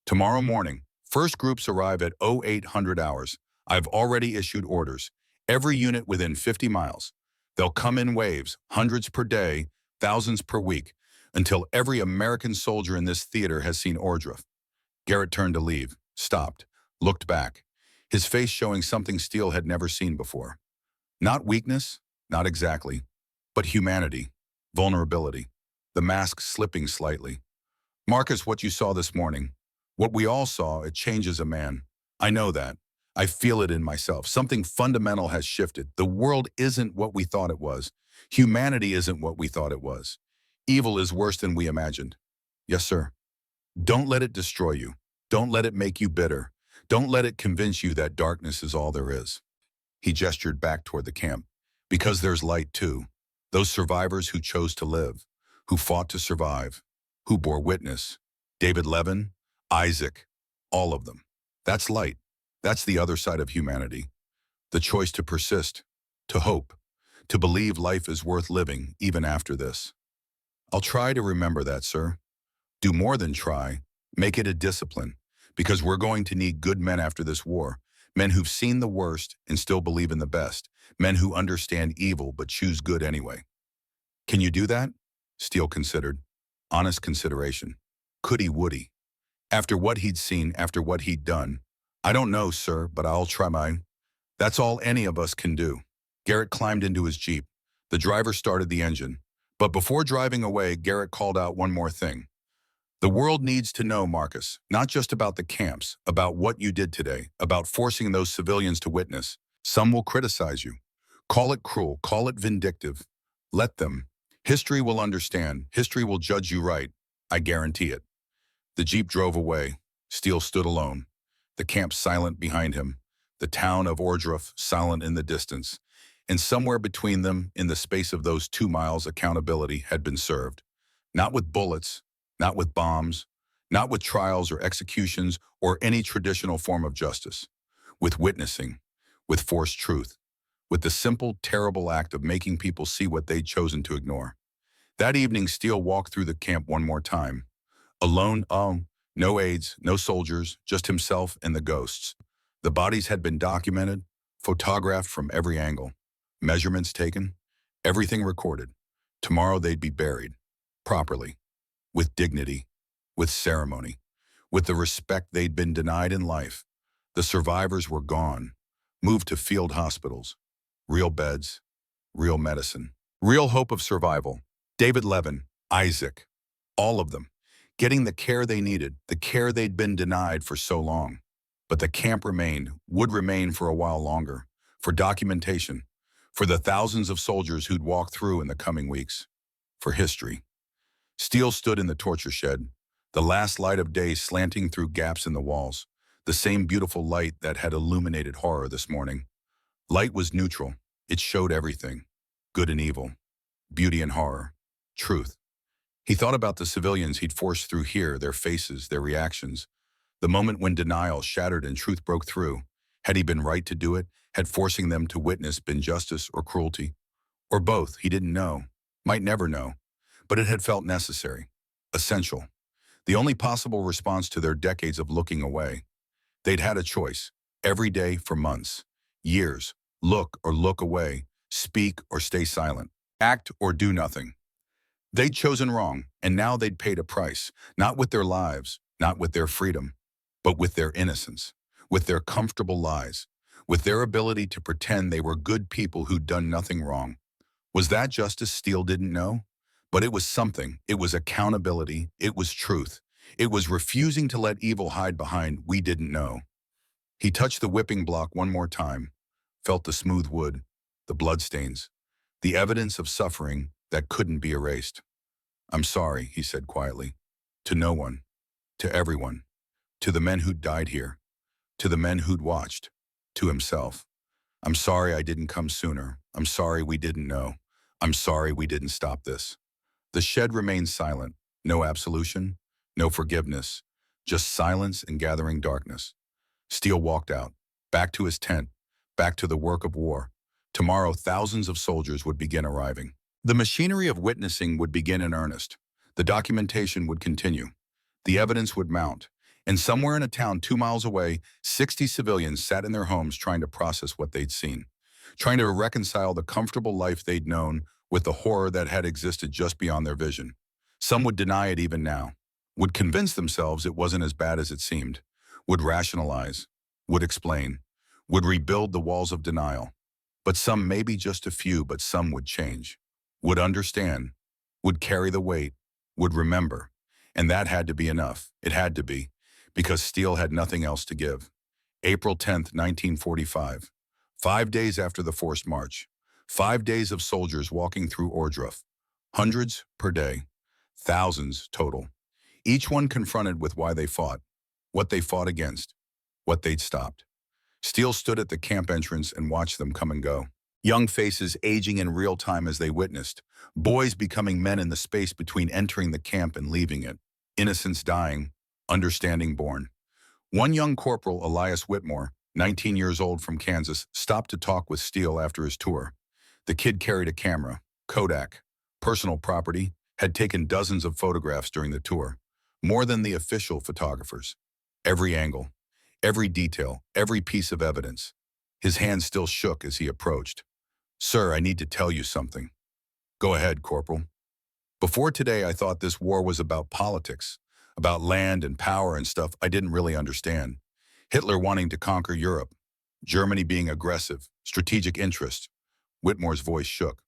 Tomorrow morning. First groups arrive at 0800 hours. I've already issued orders. Every unit within 50 miles. They'll come in waves, hundreds per day, thousands per week, until every American soldier in this theater has seen Ordruff. Garrett turned to leave, stopped, looked back, his face showing something Steele had never seen before. Not weakness, not exactly, but humanity, vulnerability, the mask slipping slightly. Marcus, what you saw this morning, what we all saw, it changes a man. I know that. I feel it in myself. Something fundamental has shifted. The world isn't what we thought it was. Humanity isn't what we thought it was. Evil is worse than we imagined. Yes, sir. Don't let it destroy you. Don't let it make you bitter. Don't let it convince you that darkness is all there is. He gestured back toward the camp. Because there's light too. Those survivors who chose to live, who fought to survive, who bore witness. David Levin, Isaac, all of them. That's light. That's the other side of humanity. The choice to persist, to hope, to believe life is worth living even after this. I'll try to remember that, sir. Do more than try. Make it a discipline, because we're going to need good men after this war. Men who've seen the worst and still believe in the best. Men who understand evil but choose good anyway. Can you do that? Steele considered. Honest consideration. Could he, would he? After what he'd seen, after what he'd done. I don't know, sir, but I'll try mine. That's all any of us can do. Garrett climbed into his Jeep. The driver started the engine. But before driving away, Garrett called out one more thing. The world needs to know, Marcus, not just about the camps, about what you did today, about forcing those civilians to witness. Some will criticize you. Call it cruel, call it vindictive. Let them. History will understand. History will judge you right. I guarantee it. The Jeep drove away. Steele stood alone. The camp silent behind him. The town of Ordruff silent in the distance. And somewhere between them, in the space of those 2 miles, accountability had been served. Not with bullets, not with bombs, not with trials or executions or any traditional form of justice. With witnessing, with forced truth, with the simple, terrible act of making people see what they'd chosen to ignore. That evening, Steele walked through the camp one more time. Alone, no aides, no soldiers, just himself and the ghosts. The bodies had been documented, photographed from every angle. Measurements taken, everything recorded. Tomorrow they'd be buried, properly, with dignity, with ceremony, with the respect they'd been denied in life. The survivors were gone, moved to field hospitals. Real beds, real medicine, real hope of survival. David Levin, Isaac, all of them, getting the care they needed, the care they'd been denied for so long. But the camp remained, would remain for a while longer, for documentation, for the thousands of soldiers who'd walk through in the coming weeks, for history. Steele stood in the torture shed, the last light of day slanting through gaps in the walls, the same beautiful light that had illuminated horror this morning. Light was neutral. It showed everything, good and evil, beauty and horror, truth. He thought about the civilians he'd forced through here, their faces, their reactions. The moment when denial shattered and truth broke through. Had he been right to do it? Had forcing them to witness been justice or cruelty? Or both? He didn't know, might never know. But it had felt necessary, essential. The only possible response to their decades of looking away. They'd had a choice, every day for months, years. Look or look away, speak or stay silent, act or do nothing. They'd chosen wrong, and now they'd paid a price, not with their lives, not with their freedom, but with their innocence, with their comfortable lies, with their ability to pretend they were good people who'd done nothing wrong. Was that justice Steele didn't know? But it was something. It was accountability. It was truth. It was refusing to let evil hide behind we didn't know. He touched the whipping block one more time, felt the smooth wood, the bloodstains, the evidence of suffering that couldn't be erased. "I'm sorry," he said quietly. "To no one. To everyone. To the men who'd died here. To the men who'd watched. To himself. I'm sorry I didn't come sooner. I'm sorry we didn't know. I'm sorry we didn't stop this." The shed remained silent. No absolution, no forgiveness, just silence and gathering darkness. Steele walked out, back to his tent, back to the work of war. Tomorrow, thousands of soldiers would begin arriving. The machinery of witnessing would begin in earnest. The documentation would continue. The evidence would mount. And somewhere in a town 2 miles away, 60 civilians sat in their homes trying to process what they'd seen, trying to reconcile the comfortable life they'd known with the horror that had existed just beyond their vision. Some would deny it even now, would convince themselves it wasn't as bad as it seemed, would rationalize, would explain, would rebuild the walls of denial. But some, maybe just a few, but some would change, would understand, would carry the weight, would remember. And that had to be enough. It had to be, because Steele had nothing else to give. April 10th, 1945. 5 days after the forced march. 5 days of soldiers walking through Ordruff. Hundreds per day. Thousands total. Each one confronted with why they fought, what they fought against, what they'd stopped. Steele stood at the camp entrance and watched them come and go. Young faces aging in real time as they witnessed. Boys becoming men in the space between entering the camp and leaving it. Innocence dying, understanding born. One young corporal, Elias Whitmore, 19 years old from Kansas, stopped to talk with Steele after his tour. The kid carried a camera, Kodak, personal property, had taken dozens of photographs during the tour, more than the official photographers. Every angle, every detail, every piece of evidence. His hand still shook as he approached. "Sir, I need to tell you something." "Go ahead, Corporal." "Before today, I thought this war was about politics, about land and power and stuff I didn't really understand. Hitler wanting to conquer Europe, Germany being aggressive, strategic interest." Whitmore's voice shook.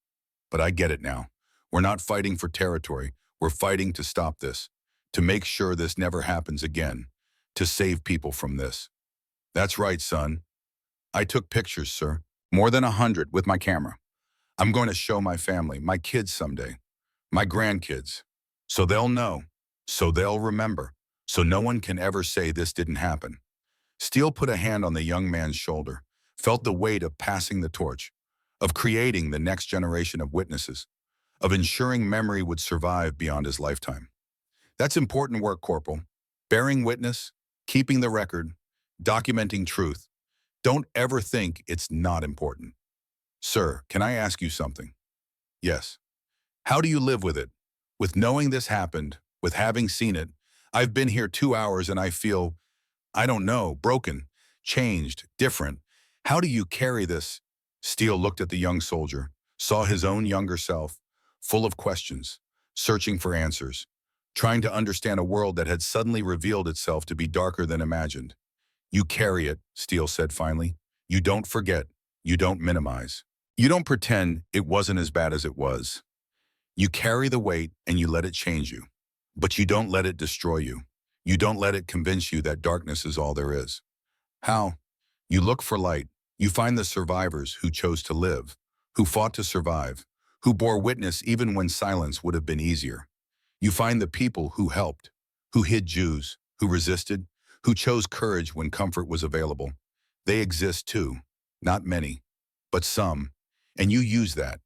"But I get it now. We're not fighting for territory. We're fighting to stop this, to make sure this never happens again, to save people from this." "That's right, son. I took pictures, sir. More than 100 with my camera. I'm going to show my family, my kids someday, my grandkids. So they'll know, so they'll remember, so no one can ever say this didn't happen." Steele put a hand on the young man's shoulder, felt the weight of passing the torch, of creating the next generation of witnesses, of ensuring memory would survive beyond his lifetime. "That's important work, Corporal. Bearing witness, keeping the record, documenting truth. Don't ever think it's not important." "Sir, can I ask you something?" "Yes." "How do you live with it? With knowing this happened, with having seen it? I've been here 2 hours and I feel, I don't know, broken, changed, different. How do you carry this?" Steele looked at the young soldier, saw his own younger self, full of questions, searching for answers, trying to understand a world that had suddenly revealed itself to be darker than imagined. "You carry it," Steele said finally. "You don't forget. You don't minimize. You don't pretend it wasn't as bad as it was. You carry the weight and you let it change you. But you don't let it destroy you. You don't let it convince you that darkness is all there is." "How?" "You look for light. You find the survivors who chose to live, who fought to survive, who bore witness even when silence would have been easier. You find the people who helped, who hid Jews, who resisted, who chose courage when comfort was available. They exist too. Not many, but some. And you use that.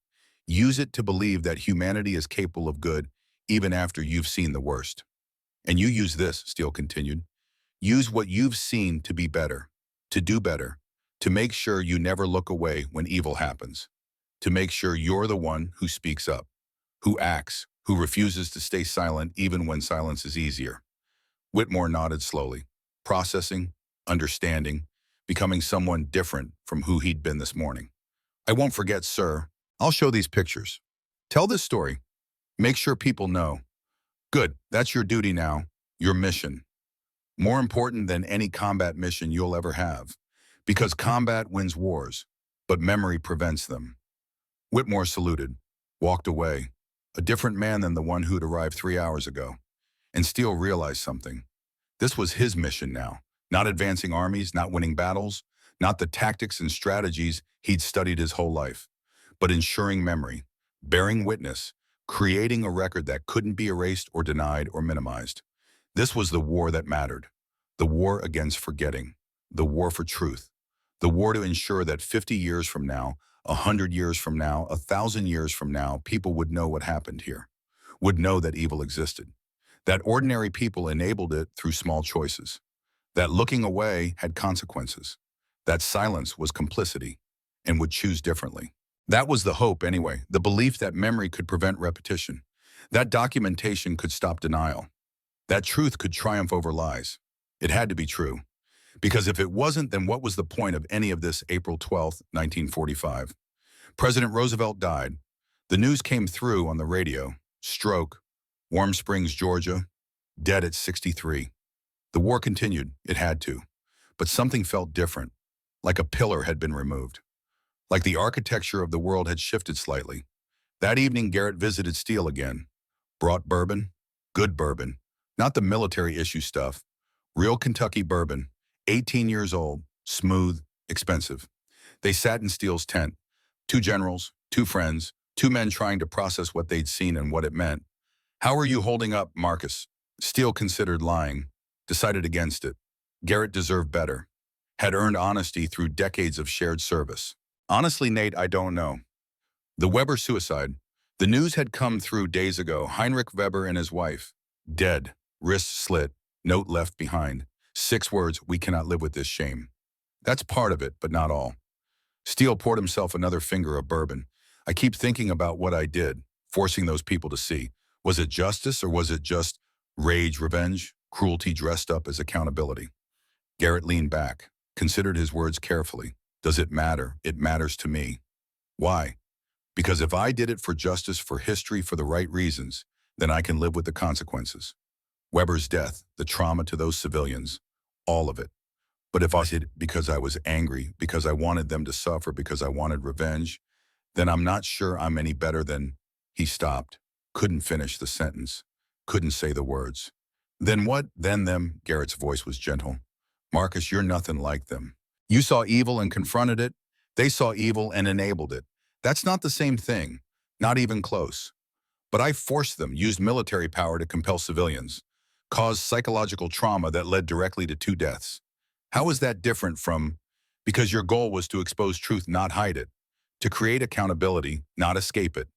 Use it to believe that humanity is capable of good even after you've seen the worst. And you use this," Steele continued. "Use what you've seen to be better, to do better, to make sure you never look away when evil happens, to make sure you're the one who speaks up, who acts, who refuses to stay silent even when silence is easier." Whitmore nodded slowly, processing, understanding, becoming someone different from who he'd been this morning. "I won't forget, sir. I'll show these pictures. Tell this story. Make sure people know. Good, that's your duty now, your mission. More important than any combat mission you'll ever have. Because combat wins wars, but memory prevents them." Whitmore saluted, walked away, a different man than the one who'd arrived 3 hours ago. And Steele realized something. This was his mission now, not advancing armies, not winning battles, not the tactics and strategies he'd studied his whole life. but ensuring memory, bearing witness, creating a record that couldn't be erased or denied or minimized. This was the war that mattered. The war against forgetting. The war for truth. The war to ensure that 50 years from now, 100 years from now, 1,000 years from now, people would know what happened here, would know that evil existed, that ordinary people enabled it through small choices, that looking away had consequences, that silence was complicity and would choose differently. That was the hope anyway, the belief that memory could prevent repetition, that documentation could stop denial, that truth could triumph over lies. It had to be true. Because if it wasn't, then what was the point of any of this? April 12, 1945. President Roosevelt died. The news came through on the radio. Stroke. Warm Springs, Georgia. Dead at 63. The war continued. It had to. But something felt different. Like a pillar had been removed. Like the architecture of the world had shifted slightly. That evening, Garrett visited Steele again. Brought bourbon. Good bourbon. Not the military issue stuff. Real Kentucky bourbon. 18 years old, smooth, expensive. They sat in Steele's tent. Two generals, two friends, two men trying to process what they'd seen and what it meant. How are you holding up, Marcus? Steele considered lying, decided against it. Garrett deserved better. Had earned honesty through decades of shared service. Honestly, Nate, I don't know. The Weber suicide. The news had come through days ago. Heinrich Weber and his wife. Dead. Wrists slit. Note left behind. 6 words, we cannot live with this shame. That's part of it, but not all. Steele poured himself another finger of bourbon. I keep thinking about what I did, forcing those people to see. Was it justice or was it just rage, revenge, cruelty dressed up as accountability? Garrett leaned back, considered his words carefully. Does it matter? It matters to me. Why? Because if I did it for justice, for history, for the right reasons, then I can live with the consequences. Weber's death, the trauma to those civilians, all of it. But if I did it because I was angry, because I wanted them to suffer, because I wanted revenge, then I'm not sure I'm any better than... He stopped, couldn't finish the sentence, couldn't say the words. Then what? Then them? Garrett's voice was gentle. Marcus, you're nothing like them. You saw evil and confronted it. They saw evil and enabled it. That's not the same thing, not even close. But I forced them, used military power to compel civilians, caused psychological trauma that led directly to 2 deaths. How is that different from... Because your goal was to expose truth, not hide it, to create accountability, not escape it,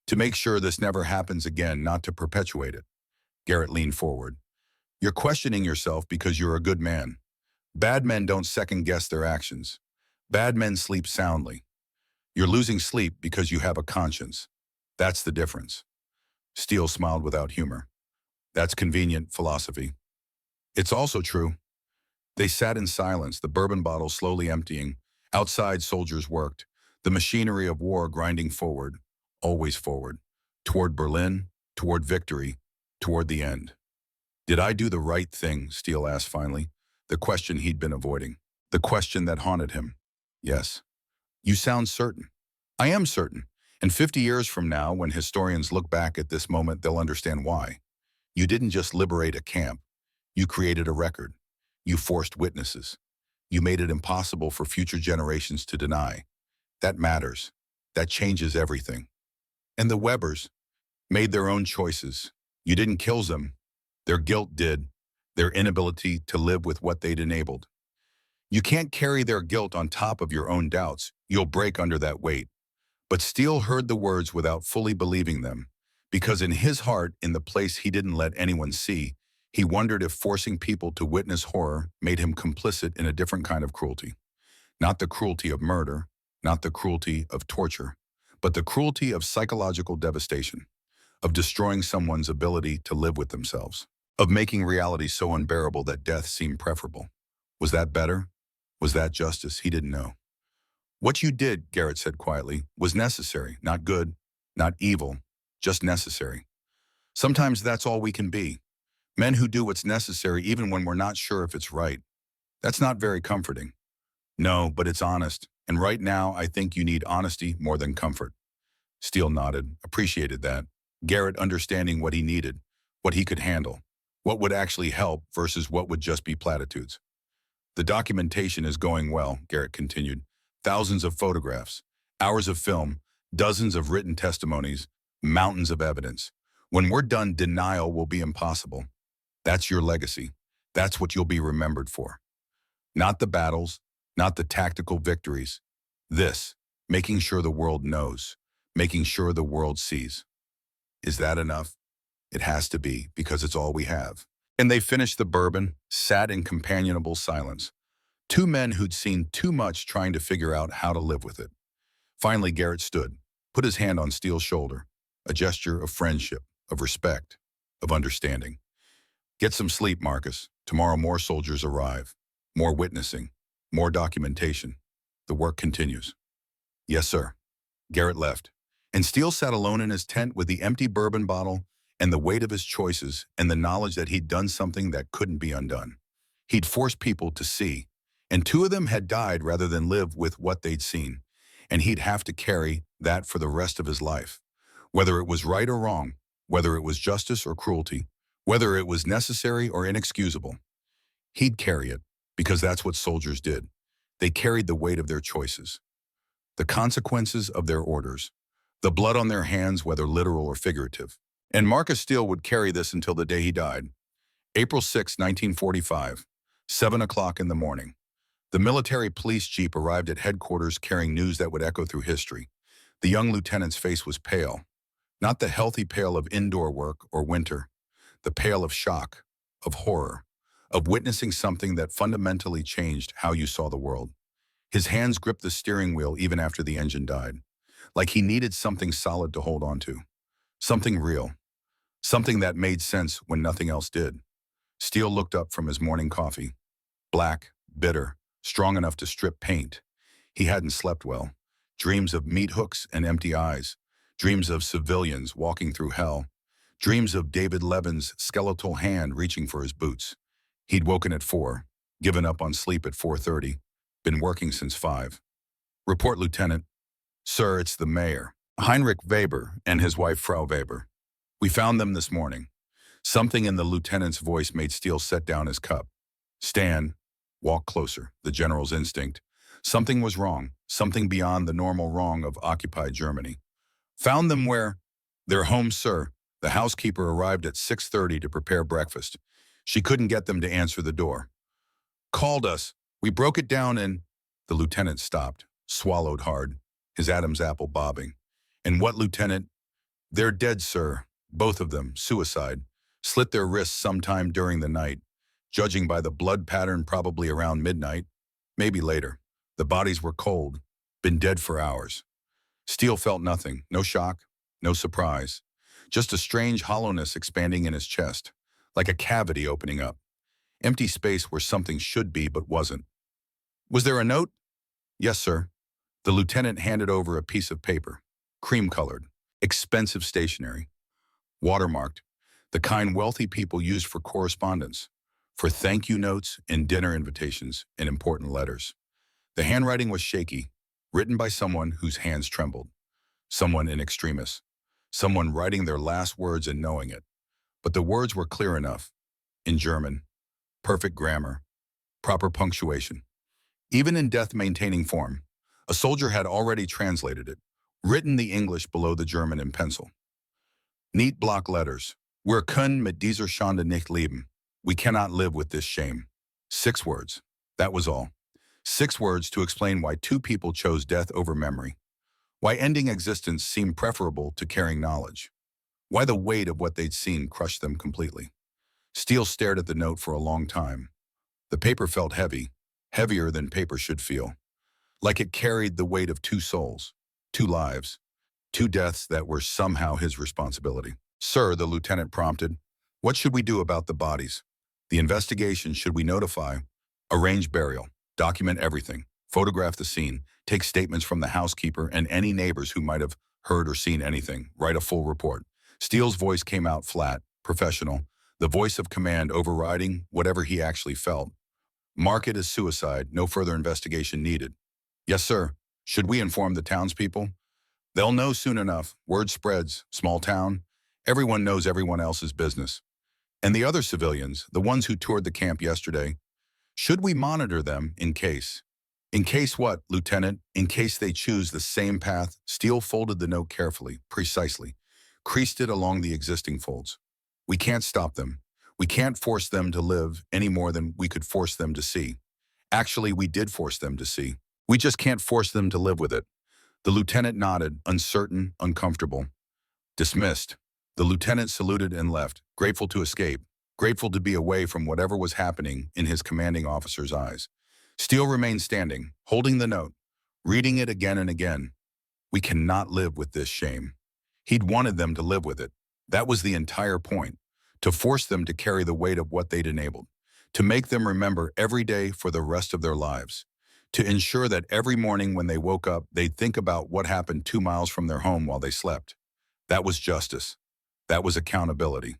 to make sure this never happens again, not to perpetuate it. Garrett leaned forward. You're questioning yourself because you're a good man. Bad men don't second-guess their actions. Bad men sleep soundly. You're losing sleep because you have a conscience. That's the difference. Steele smiled without humor. That's convenient philosophy. It's also true. They sat in silence, the bourbon bottle slowly emptying. Outside, soldiers worked, the machinery of war grinding forward, always forward, toward Berlin, toward victory, toward the end. Did I do the right thing? Steele asked finally, the question he'd been avoiding, the question that haunted him. Yes. You sound certain. I am certain. And 50 years from now, when historians look back at this moment, they'll understand why. You didn't just liberate a camp. You created a record. You forced witnesses. You made it impossible for future generations to deny. That matters. That changes everything. And the Webers made their own choices. You didn't kill them. Their guilt did. Their inability to live with what they'd enabled. You can't carry their guilt on top of your own doubts. You'll break under that weight. But Steele heard the words without fully believing them, because in his heart, in the place he didn't let anyone see, he wondered if forcing people to witness horror made him complicit in a different kind of cruelty. Not the cruelty of murder, not the cruelty of torture, but the cruelty of psychological devastation, of destroying someone's ability to live with themselves, of making reality so unbearable that death seemed preferable. Was that better? Was that justice? He didn't know. What you did, Garrett said quietly, was necessary, not good, not evil, just necessary. Sometimes that's all we can be. Men who do what's necessary even when we're not sure if it's right. That's not very comforting. No, but it's honest. And right now, I think you need honesty more than comfort. Steele nodded, appreciated that. Garrett understanding what he needed, what he could handle, what would actually help versus what would just be platitudes. The documentation is going well, Garrett continued. Thousands of photographs, hours of film, Dozens of written testimonies, mountains of evidence. When we're done, denial will be impossible. That's your legacy. That's what you'll be remembered for. Not the battles, not the tactical victories. This, making sure the world knows, making sure the world sees. Is that enough? It has to be, because it's all we have. And they finished the bourbon, sat in companionable silence. Two men who'd seen too much trying to figure out how to live with it. Finally, Garrett stood, put his hand on Steele's shoulder, a gesture of friendship, of respect, of understanding. Get some sleep, Marcus. Tomorrow more soldiers arrive. More witnessing. More documentation. The work continues. Yes, sir. Garrett left, and Steele sat alone in his tent with the empty bourbon bottle and the weight of his choices and the knowledge that he'd done something that couldn't be undone. He'd forced people to see, and two of them had died rather than live with what they'd seen, and he'd have to carry that for the rest of his life. Whether it was right or wrong, whether it was justice or cruelty, whether it was necessary or inexcusable, he'd carry it, because that's what soldiers did. They carried the weight of their choices, the consequences of their orders, the blood on their hands, whether literal or figurative. And Marcus Steele would carry this until the day he died. April 6, 1945, 7 o'clock in the morning. The military police jeep arrived at headquarters carrying news that would echo through history. The young lieutenant's face was pale, not the healthy pale of indoor work or winter, the pale of shock, of horror, of witnessing something that fundamentally changed how you saw the world. His hands gripped the steering wheel even after the engine died, like he needed something solid to hold on to, something real, something that made sense when nothing else did. Steele looked up from his morning coffee, black, bitter, strong enough to strip paint. He hadn't slept well. Dreams of meat hooks and empty eyes, dreams of civilians walking through hell, dreams of David Levin's skeletal hand reaching for his boots. He'd woken at 4, given up on sleep at 4:30, been working since 5. Report, Lieutenant. Sir, it's the mayor, Heinrich Weber, and his wife, Frau Weber. We found them this morning. Something in the lieutenant's voice made Steele set down his cup. Stand, walk closer, the general's instinct. Something was wrong, something beyond the normal wrong of occupied Germany. Found them where? Their home, sir. The housekeeper arrived at 6:30 to prepare breakfast. She couldn't get them to answer the door. Called us. We broke it down and... The lieutenant stopped, swallowed hard, his Adam's apple bobbing. And what, Lieutenant? They're dead, sir. Both of them, suicide. Slit their wrists sometime during the night. Judging by the blood pattern, probably around midnight. Maybe later. The bodies were cold. Been dead for hours. Steele felt nothing. No shock. No surprise. Just a strange hollowness expanding in his chest, like a cavity opening up. Empty space where something should be but wasn't. Was there a note? Yes, sir. The lieutenant handed over a piece of paper, cream-colored, expensive stationery, watermarked, the kind wealthy people used for correspondence, for thank-you notes and dinner invitations and important letters. The handwriting was shaky, written by someone whose hands trembled, someone in extremis, someone writing their last words and knowing it. But the words were clear enough, in German, perfect grammar, proper punctuation. Even in death-maintaining form, a soldier had already translated it, written the English below the German in pencil. Neat block letters. Wir können mit dieser Schande nicht leben. We cannot live with this shame. 6 words. That was all. 6 words to explain why 2 people chose death over memory. Why ending existence seemed preferable to carrying knowledge. Why the weight of what they'd seen crushed them completely. Steele stared at the note for a long time. The paper felt heavy, heavier than paper should feel. Like it carried the weight of 2 souls, 2 lives, 2 deaths that were somehow his responsibility. Sir, the lieutenant prompted, what should we do about the bodies? The investigation, should we notify? Arrange burial, document everything, photograph the scene, take statements from the housekeeper and any neighbors who might have heard or seen anything, write a full report. Steele's voice came out flat, professional, the voice of command overriding whatever he actually felt. Mark it as suicide, no further investigation needed. Yes, sir. Should we inform the townspeople? They'll know soon enough. Word spreads. Small town. Everyone knows everyone else's business. And the other civilians, the ones who toured the camp yesterday, should we monitor them in case? In case what, Lieutenant? In case they choose the same path, Steele folded the note carefully, precisely, creased it along the existing folds. We can't stop them. We can't force them to live any more than we could force them to see. Actually, we did force them to see. We just can't force them to live with it. The lieutenant nodded, uncertain, uncomfortable. Dismissed. The lieutenant saluted and left, grateful to escape, grateful to be away from whatever was happening in his commanding officer's eyes. Steele remained standing, holding the note, reading it again and again. We cannot live with this shame. He'd wanted them to live with it. That was the entire point, to force them to carry the weight of what they'd enabled, to make them remember every day for the rest of their lives, to ensure that every morning when they woke up, they'd think about what happened 2 miles from their home while they slept. That was justice. That was accountability.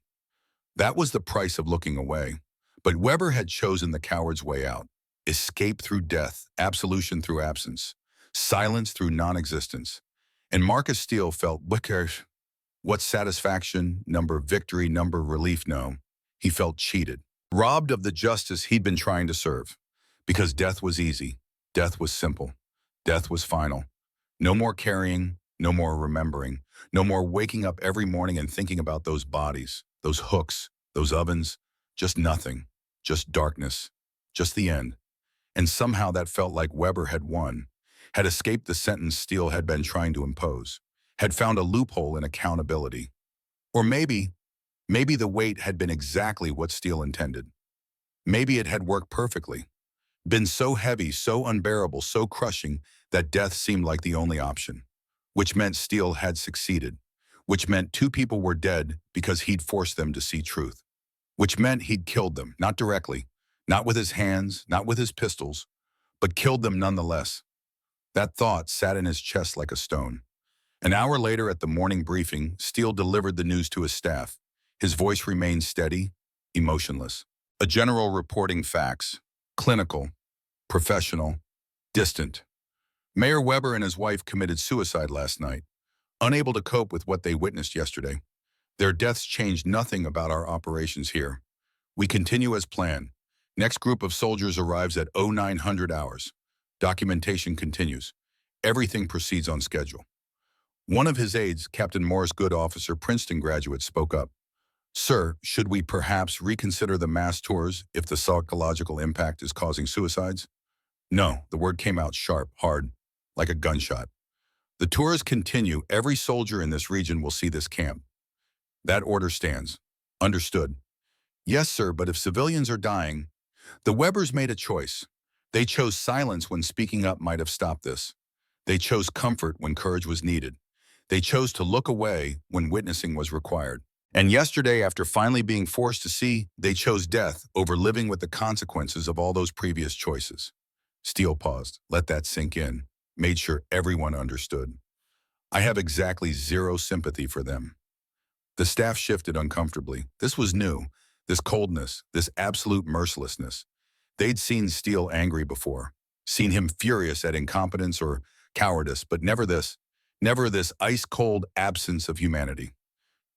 That was the price of looking away. But Weber had chosen the coward's way out. Escape through death, absolution through absence, silence through non-existence. And Marcus Steele felt, what satisfaction, number victory, number relief, no. He felt cheated, robbed of the justice he'd been trying to serve. Because death was easy, death was simple, death was final. No more carrying, no more remembering, no more waking up every morning and thinking about those bodies, those hooks, those ovens, just nothing, just darkness, just the end. And somehow that felt like Weber had won, had escaped the sentence Steele had been trying to impose, had found a loophole in accountability. Or maybe the weight had been exactly what Steele intended. Maybe it had worked perfectly, been so heavy, so unbearable, so crushing that death seemed like the only option, which meant Steele had succeeded, which meant 2 people were dead because he'd forced them to see truth, which meant he'd killed them, not directly, not with his hands, not with his pistols, but killed them nonetheless. That thought sat in his chest like a stone. An hour later at the morning briefing, Steele delivered the news to his staff. His voice remained steady, emotionless. A general reporting facts, clinical, professional, distant. Mayor Weber and his wife committed suicide last night, unable to cope with what they witnessed yesterday. Their deaths changed nothing about our operations here. We continue as planned. Next group of soldiers arrives at 0900 hours. Documentation continues. Everything proceeds on schedule. One of his aides, Captain Morris Good officer, Princeton graduate, spoke up. Sir, should we perhaps reconsider the mass tours if the psychological impact is causing suicides? No, the word came out sharp, hard, like a gunshot. The tours continue. Every soldier in this region will see this camp. That order stands. Understood. Yes, sir, but if civilians are dying, the Webers made a choice. They chose silence when speaking up might have stopped this. They chose comfort when courage was needed. They chose to look away when witnessing was required. And yesterday, after finally being forced to see, they chose death over living with the consequences of all those previous choices. Steele paused, let that sink in, made sure everyone understood. I have exactly zero sympathy for them. The staff shifted uncomfortably. This was new, this coldness, this absolute mercilessness. They'd seen Steele angry before, seen him furious at incompetence or cowardice, but never this ice-cold absence of humanity.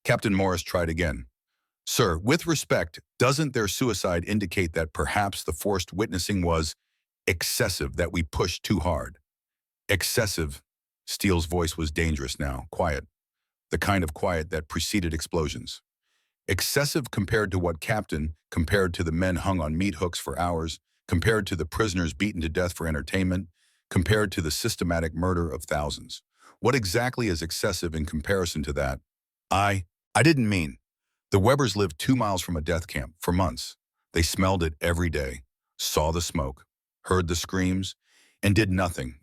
Captain Morris tried again. Sir, with respect, doesn't their suicide indicate that perhaps the forced witnessing was excessive, that we pushed too hard? Excessive. Steele's voice was dangerous now, quiet, the kind of quiet that preceded explosions. Excessive compared to what, Captain? Compared to the men hung on meat hooks for hours, compared to the prisoners beaten to death for entertainment, compared to the systematic murder of thousands. What exactly is excessive in comparison to that? I didn't mean. The Webers lived 2 miles from a death camp for months. They smelled it every day, saw the smoke, heard the screams, and did nothing.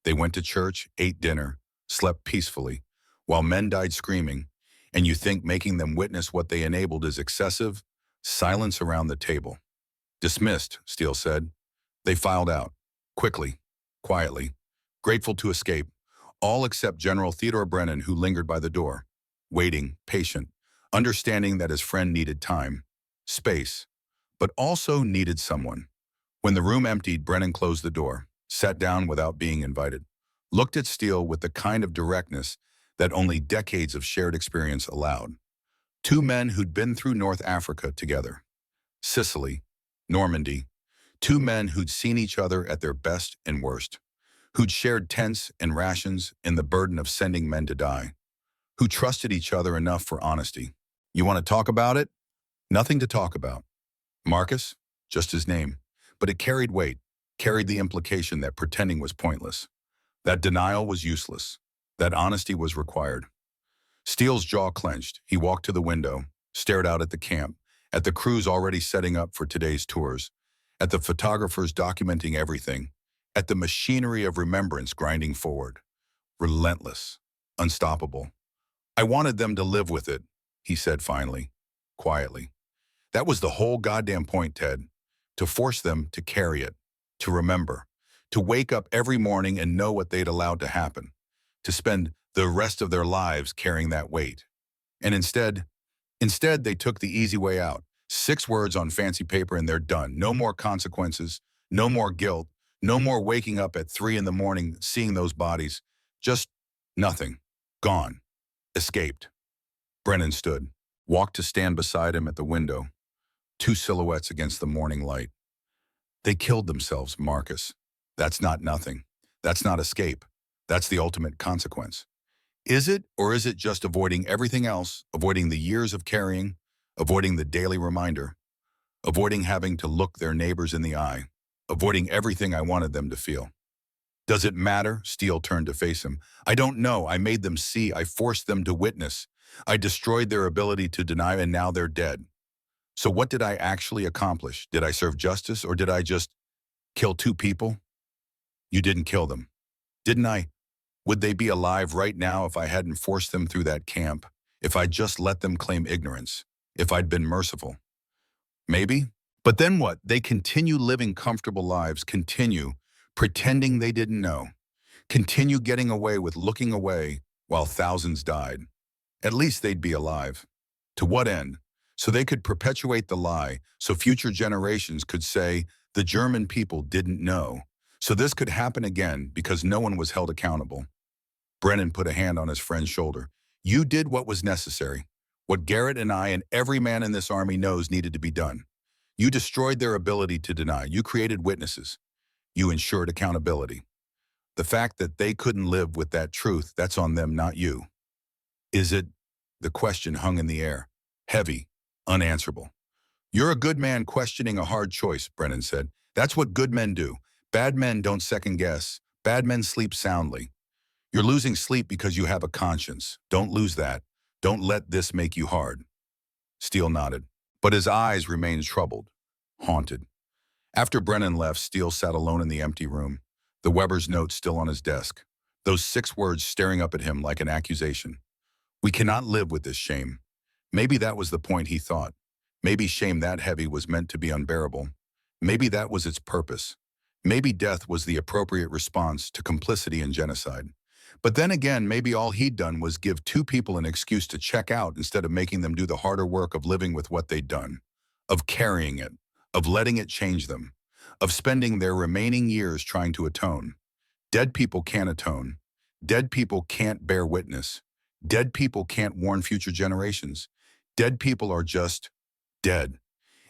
They went to church, ate dinner, slept peacefully, while men died screaming. And you think making them witness what they enabled is excessive? Silence around the table. Dismissed, Steele said. They filed out, quickly, quietly, grateful to escape, all except General Theodore Brennan, who lingered by the door, waiting, patient, understanding that his friend needed time, space, but also needed someone. When the room emptied, Brennan closed the door, sat down without being invited, looked at Steele with the kind of directness that only decades of shared experience allowed. 2 men who'd been through North Africa together. Sicily, Normandy. Two men who'd seen each other at their best and worst, who'd shared tents and rations and the burden of sending men to die, who trusted each other enough for honesty. You want to talk about it? Nothing to talk about. Marcus? Just his name. But it carried weight, carried the implication that pretending was pointless, that denial was useless, that honesty was required. Steele's jaw clenched. He walked to the window, stared out at the camp, at the crews already setting up for today's tours, at the photographers documenting everything, at the machinery of remembrance grinding forward. Relentless, unstoppable. I wanted them to live with it, he said finally, quietly. That was the whole goddamn point, Ted. To force them to carry it, to remember, to wake up every morning and know what they'd allowed to happen, to spend the rest of their lives carrying that weight. And instead they took the easy way out. 6 words on fancy paper and they're done. No more consequences, no more guilt, no more waking up at 3 in the morning seeing those bodies. Just nothing. Gone. Escaped. Brennan stood, walked to stand beside him at the window. 2 silhouettes against the morning light. They killed themselves, Marcus. That's not nothing. That's not escape. That's the ultimate consequence. Is it, or is it just avoiding everything else, avoiding the years of carrying, avoiding the daily reminder, avoiding having to look their neighbors in the eye, avoiding everything I wanted them to feel? Does it matter? Steele turned to face him. I don't know. I made them see. I forced them to witness. I destroyed their ability to deny, and now they're dead. So what did I actually accomplish? Did I serve justice, or did I just kill 2 people? You didn't kill them. Didn't I? Would they be alive right now if I hadn't forced them through that camp? If I'd just let them claim ignorance? If I'd been merciful? Maybe. But then what? They continue living comfortable lives, continue pretending they didn't know, continue getting away with looking away while thousands died. At least they'd be alive. To what end? So they could perpetuate the lie, so future generations could say the German people didn't know. So this could happen again because no one was held accountable. Brennan put a hand on his friend's shoulder. You did what was necessary, what Garrett and I and every man in this army knows needed to be done. You destroyed their ability to deny. You created witnesses. You ensured accountability. The fact that they couldn't live with that truth, that's on them, not you. Is it? The question hung in the air, heavy, unanswerable. You're a good man questioning a hard choice, Brennan said. That's what good men do. Bad men don't second guess. Bad men sleep soundly. You're losing sleep because you have a conscience. Don't lose that. Don't let this make you hard. Steele nodded, but his eyes remained troubled, haunted. After Brennan left, Steele sat alone in the empty room, the Weber's note still on his desk, those 6 words staring up at him like an accusation. We cannot live with this shame. Maybe that was the point, he thought. Maybe shame that heavy was meant to be unbearable. Maybe that was its purpose. Maybe death was the appropriate response to complicity and genocide. But then again, maybe all he'd done was give 2 people an excuse to check out instead of making them do the harder work of living with what they'd done, of carrying it, of letting it change them, of spending their remaining years trying to atone. Dead people can't atone. Dead people can't bear witness. Dead people can't warn future generations. Dead people are just dead.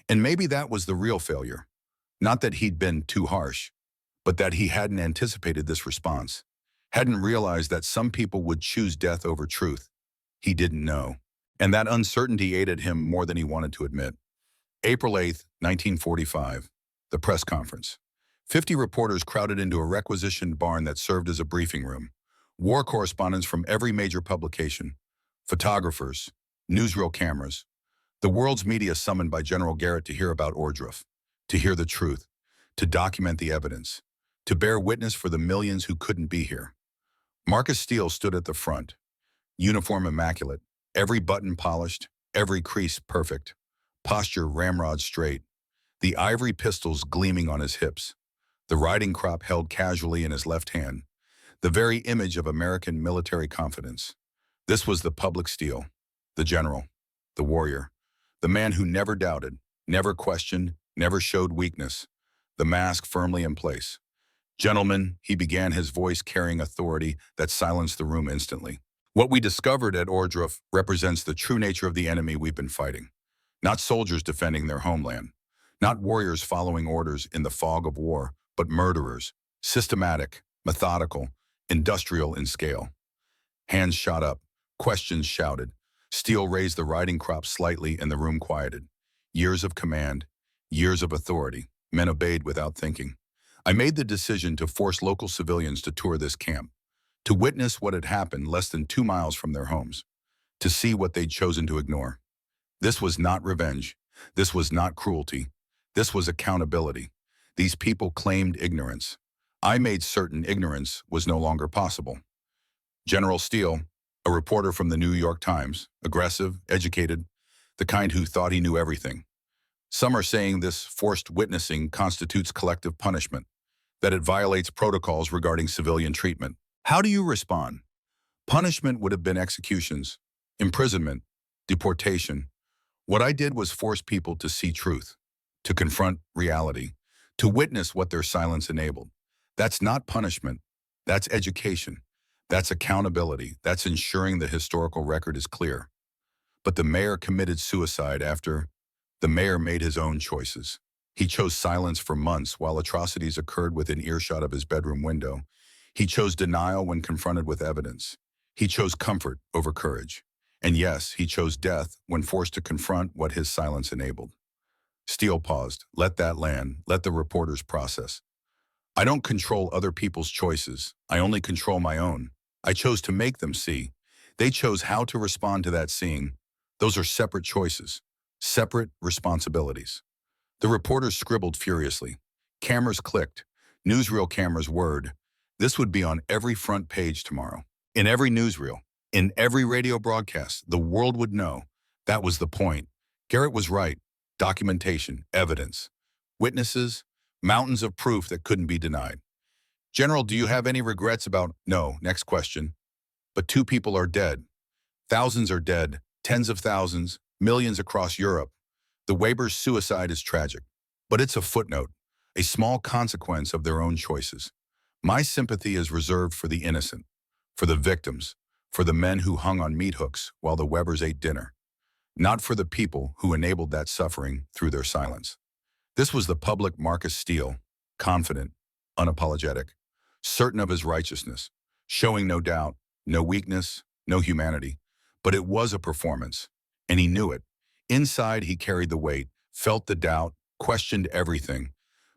And maybe that was the real failure. Not that he'd been too harsh, but that he hadn't anticipated this response, hadn't realized that some people would choose death over truth. He didn't know. And that uncertainty ate at him more than he wanted to admit. April 8th, 1945, the press conference. 50 reporters crowded into a requisitioned barn that served as a briefing room. War correspondents from every major publication, photographers, newsreel cameras. The world's media summoned by General Garrett to hear about Ohrdruf, to hear the truth, to document the evidence, to bear witness for the millions who couldn't be here. Marcus Steele stood at the front, uniform immaculate, every button polished, every crease perfect, posture ramrod straight, the ivory pistols gleaming on his hips, the riding crop held casually in his left hand, the very image of American military confidence. This was the public Steele, the general, the warrior, the man who never doubted, never questioned, never showed weakness, the mask firmly in place. Gentlemen, he began, his voice carrying authority that silenced the room instantly. What we discovered at Ohrdruf represents the true nature of the enemy we've been fighting. Not soldiers defending their homeland, Not warriors following orders in the fog of war, but murderers, systematic, methodical, industrial in scale. Hands shot up, questions shouted. Steele raised the riding crop slightly and the room quieted. Years of command, years of authority. Men obeyed without thinking. I made the decision to force local civilians to tour this camp, to witness what had happened less than 2 miles from their homes, to see what they'd chosen to ignore. This was not revenge. This was not cruelty. This was accountability. These people claimed ignorance. I made certain ignorance was no longer possible. General Steele, a reporter from the New York Times, aggressive, educated, the kind who thought he knew everything. Some are saying this forced witnessing constitutes collective punishment, that it violates protocols regarding civilian treatment. How do you respond? Punishment would have been executions, imprisonment, deportation. What I did was force people to see truth, to confront reality, to witness what their silence enabled. That's not punishment. That's education. That's accountability. That's ensuring the historical record is clear. But the mayor committed suicide after the mayor made his own choices. He chose silence for months while atrocities occurred within earshot of his bedroom window. He chose denial when confronted with evidence. He chose comfort over courage. And yes, he chose death when forced to confront what his silence enabled. Steele paused. Let that land. Let the reporters process. I don't control other people's choices. I only control my own. I chose to make them see. They chose how to respond to that seeing. Those are separate choices, separate responsibilities. The reporters scribbled furiously. Cameras clicked. Newsreel cameras whirred. This would be on every front page tomorrow. In every newsreel, in every radio broadcast, the world would know. That was the point. Garrett was right. Documentation, evidence, witnesses, mountains of proof that couldn't be denied. General, do you have any regrets about? No, next question. But 2 people are dead. Thousands are dead, tens of thousands, millions across Europe. The Weber's suicide is tragic, but it's a footnote, a small consequence of their own choices. My sympathy is reserved for the innocent, for the victims, for the men who hung on meat hooks while the Webers ate dinner, not for the people who enabled that suffering through their silence. This was the public Marcus Steele, confident, unapologetic, certain of his righteousness, showing no doubt, no weakness, no humanity. But it was a performance, and he knew it. Inside, he carried the weight, felt the doubt, questioned everything.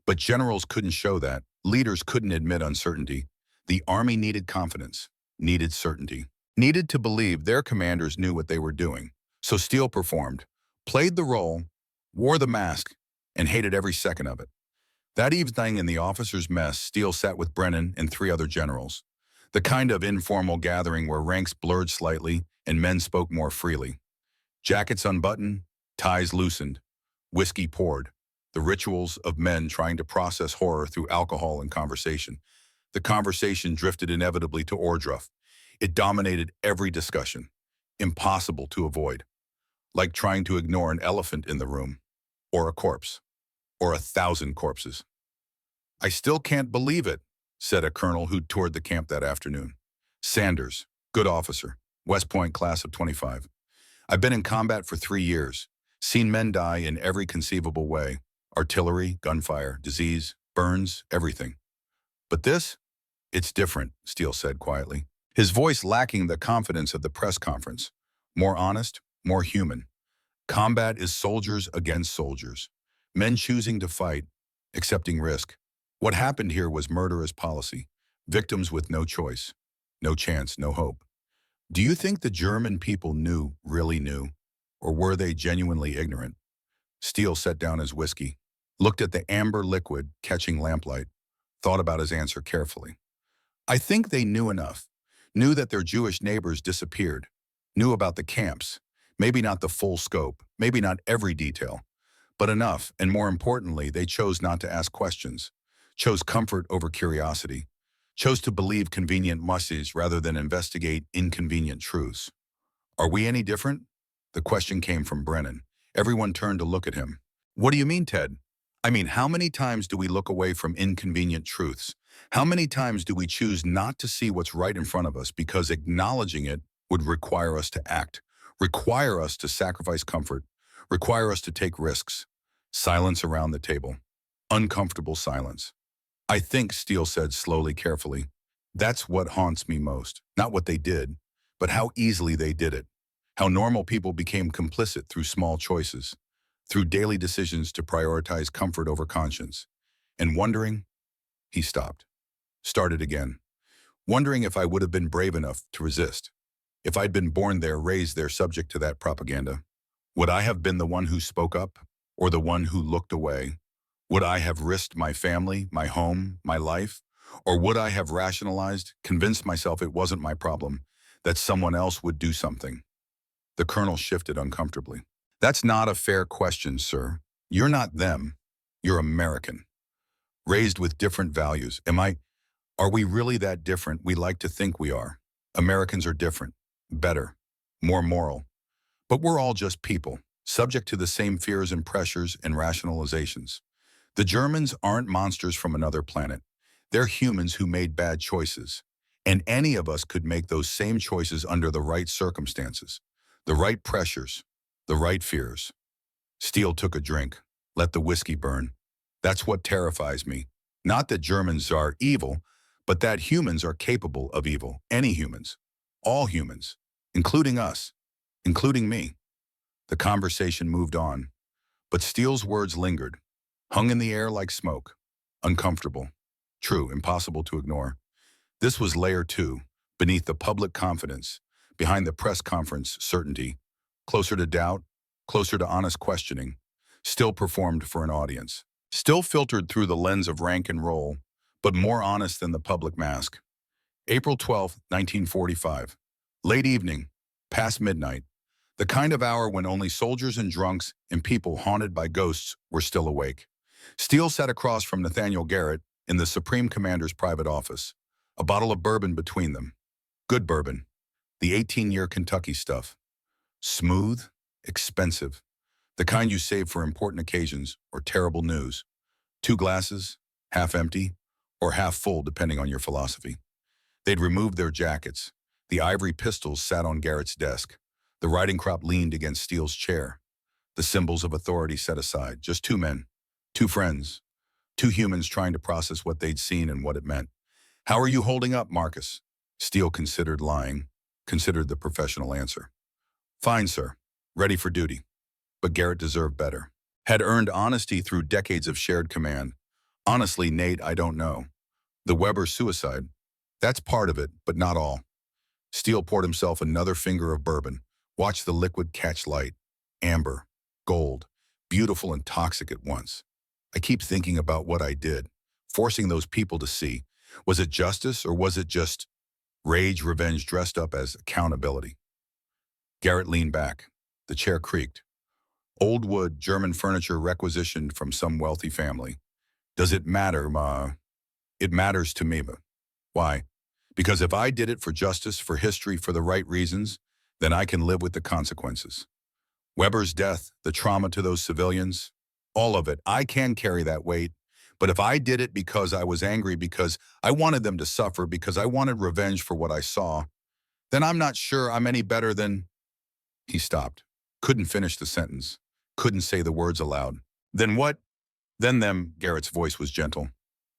But generals couldn't show that. Leaders couldn't admit uncertainty. The army needed confidence, needed certainty, needed to believe their commanders knew what they were doing. So Steele performed, played the role, wore the mask, and hated every second of it. That evening in the officers' mess, Steele sat with Brennan and 3 other generals. The kind of informal gathering where ranks blurred slightly and men spoke more freely. Jackets unbuttoned, ties loosened, whiskey poured. The rituals of men trying to process horror through alcohol and conversation. The conversation drifted inevitably to Ordruff. It dominated every discussion. Impossible to avoid. Like trying to ignore an elephant in the room, or a corpse, or 1,000 corpses. I still can't believe it, said a colonel who toured the camp that afternoon. Sanders, good officer, West Point class of 25. I've been in combat for 3 years, seen men die in every conceivable way. Artillery, gunfire, disease, burns, everything. But this? It's different, Steele said quietly, his voice lacking the confidence of the press conference. More honest, more human. Combat is soldiers against soldiers. Men choosing to fight, accepting risk. What happened here was murderous policy. Victims with no choice, no chance, no hope. Do you think the German people knew, really knew, or were they genuinely ignorant? Steele set down his whiskey, looked at the amber liquid catching lamplight, thought about his answer carefully. I think they knew enough, knew that their Jewish neighbors disappeared, knew about the camps, maybe not the full scope, maybe not every detail, but enough, and more importantly, they chose not to ask questions, chose comfort over curiosity, chose to believe convenient mussies rather than investigate inconvenient truths. Are we any different? The question came from Brennan. Everyone turned to look at him. What do you mean, Ted? I mean, how many times do we look away from inconvenient truths? How many times do we choose not to see what's right in front of us because acknowledging it would require us to act, require us to sacrifice comfort, require us to take risks? Silence around the table. Uncomfortable silence. I think, Steele said slowly, carefully, that's what haunts me most. Not what they did, but how easily they did it. How normal people became complicit through small choices, through daily decisions to prioritize comfort over conscience. And wondering, he stopped. Started again. Wondering if I would have been brave enough to resist. If I'd been born there, raised there, subject to that propaganda. Would I have been the one who spoke up, or the one who looked away? Would I have risked my family, my home, my life? Or would I have rationalized, convinced myself it wasn't my problem, that someone else would do something? The colonel shifted uncomfortably. That's not a fair question, sir. You're not them. You're American. Raised with different values. Are we really that different? We like to think we are. Americans are different, better, more moral. But we're all just people, subject to the same fears and pressures and rationalizations. The Germans aren't monsters from another planet. They're humans who made bad choices. And any of us could make those same choices under the right circumstances, the right pressures, the right fears. Steele took a drink, let the whiskey burn. That's what terrifies me. Not that Germans are evil, but that humans are capable of evil. Any humans. All humans. Including us. Including me. The conversation moved on. But Steele's words lingered. Hung in the air like smoke. Uncomfortable. True, impossible to ignore. This was layer 2, beneath the public confidence, behind the press conference certainty, closer to doubt, closer to honest questioning, still performed for an audience, still filtered through the lens of rank and roll, but more honest than the public mask. April 12, 1945. Late evening, past midnight, the kind of hour when only soldiers and drunks and people haunted by ghosts were still awake. Steele sat across from Nathaniel Garrett in the Supreme Commander's private office, a bottle of bourbon between them. Good bourbon, the 18-year Kentucky stuff. Smooth, expensive, the kind you save for important occasions or terrible news. 2 glasses, half empty, or half full depending on your philosophy. They'd removed their jackets. The ivory pistols sat on Garrett's desk. The riding crop leaned against Steele's chair. The symbols of authority set aside. Just 2 men, 2 friends, 2 humans trying to process what they'd seen and what it meant. How are you holding up, Marcus? Steele considered lying, considered the professional answer. Fine, sir. Ready for duty. But Garrett deserved better. Had earned honesty through decades of shared command. Honestly, Nate, I don't know. The Weber suicide, that's part of it, but not all. Steele poured himself another finger of bourbon, watched the liquid catch light. Amber, gold, beautiful and toxic at once. I keep thinking about what I did, forcing those people to see. Was it justice or was it just rage, revenge dressed up as accountability? Garrett leaned back. The chair creaked. Old wood, German furniture requisitioned from some wealthy family. Does it matter, Ma? It matters to me, Ma. Why? Because if I did it for justice, for history, for the right reasons, then I can live with the consequences. Weber's death, the trauma to those civilians, all of it, I can carry that weight. But if I did it because I was angry, because I wanted them to suffer, because I wanted revenge for what I saw, then I'm not sure I'm any better than... He stopped. Couldn't finish the sentence. Couldn't say the words aloud. Then what? Then them, Garrett's voice was gentle.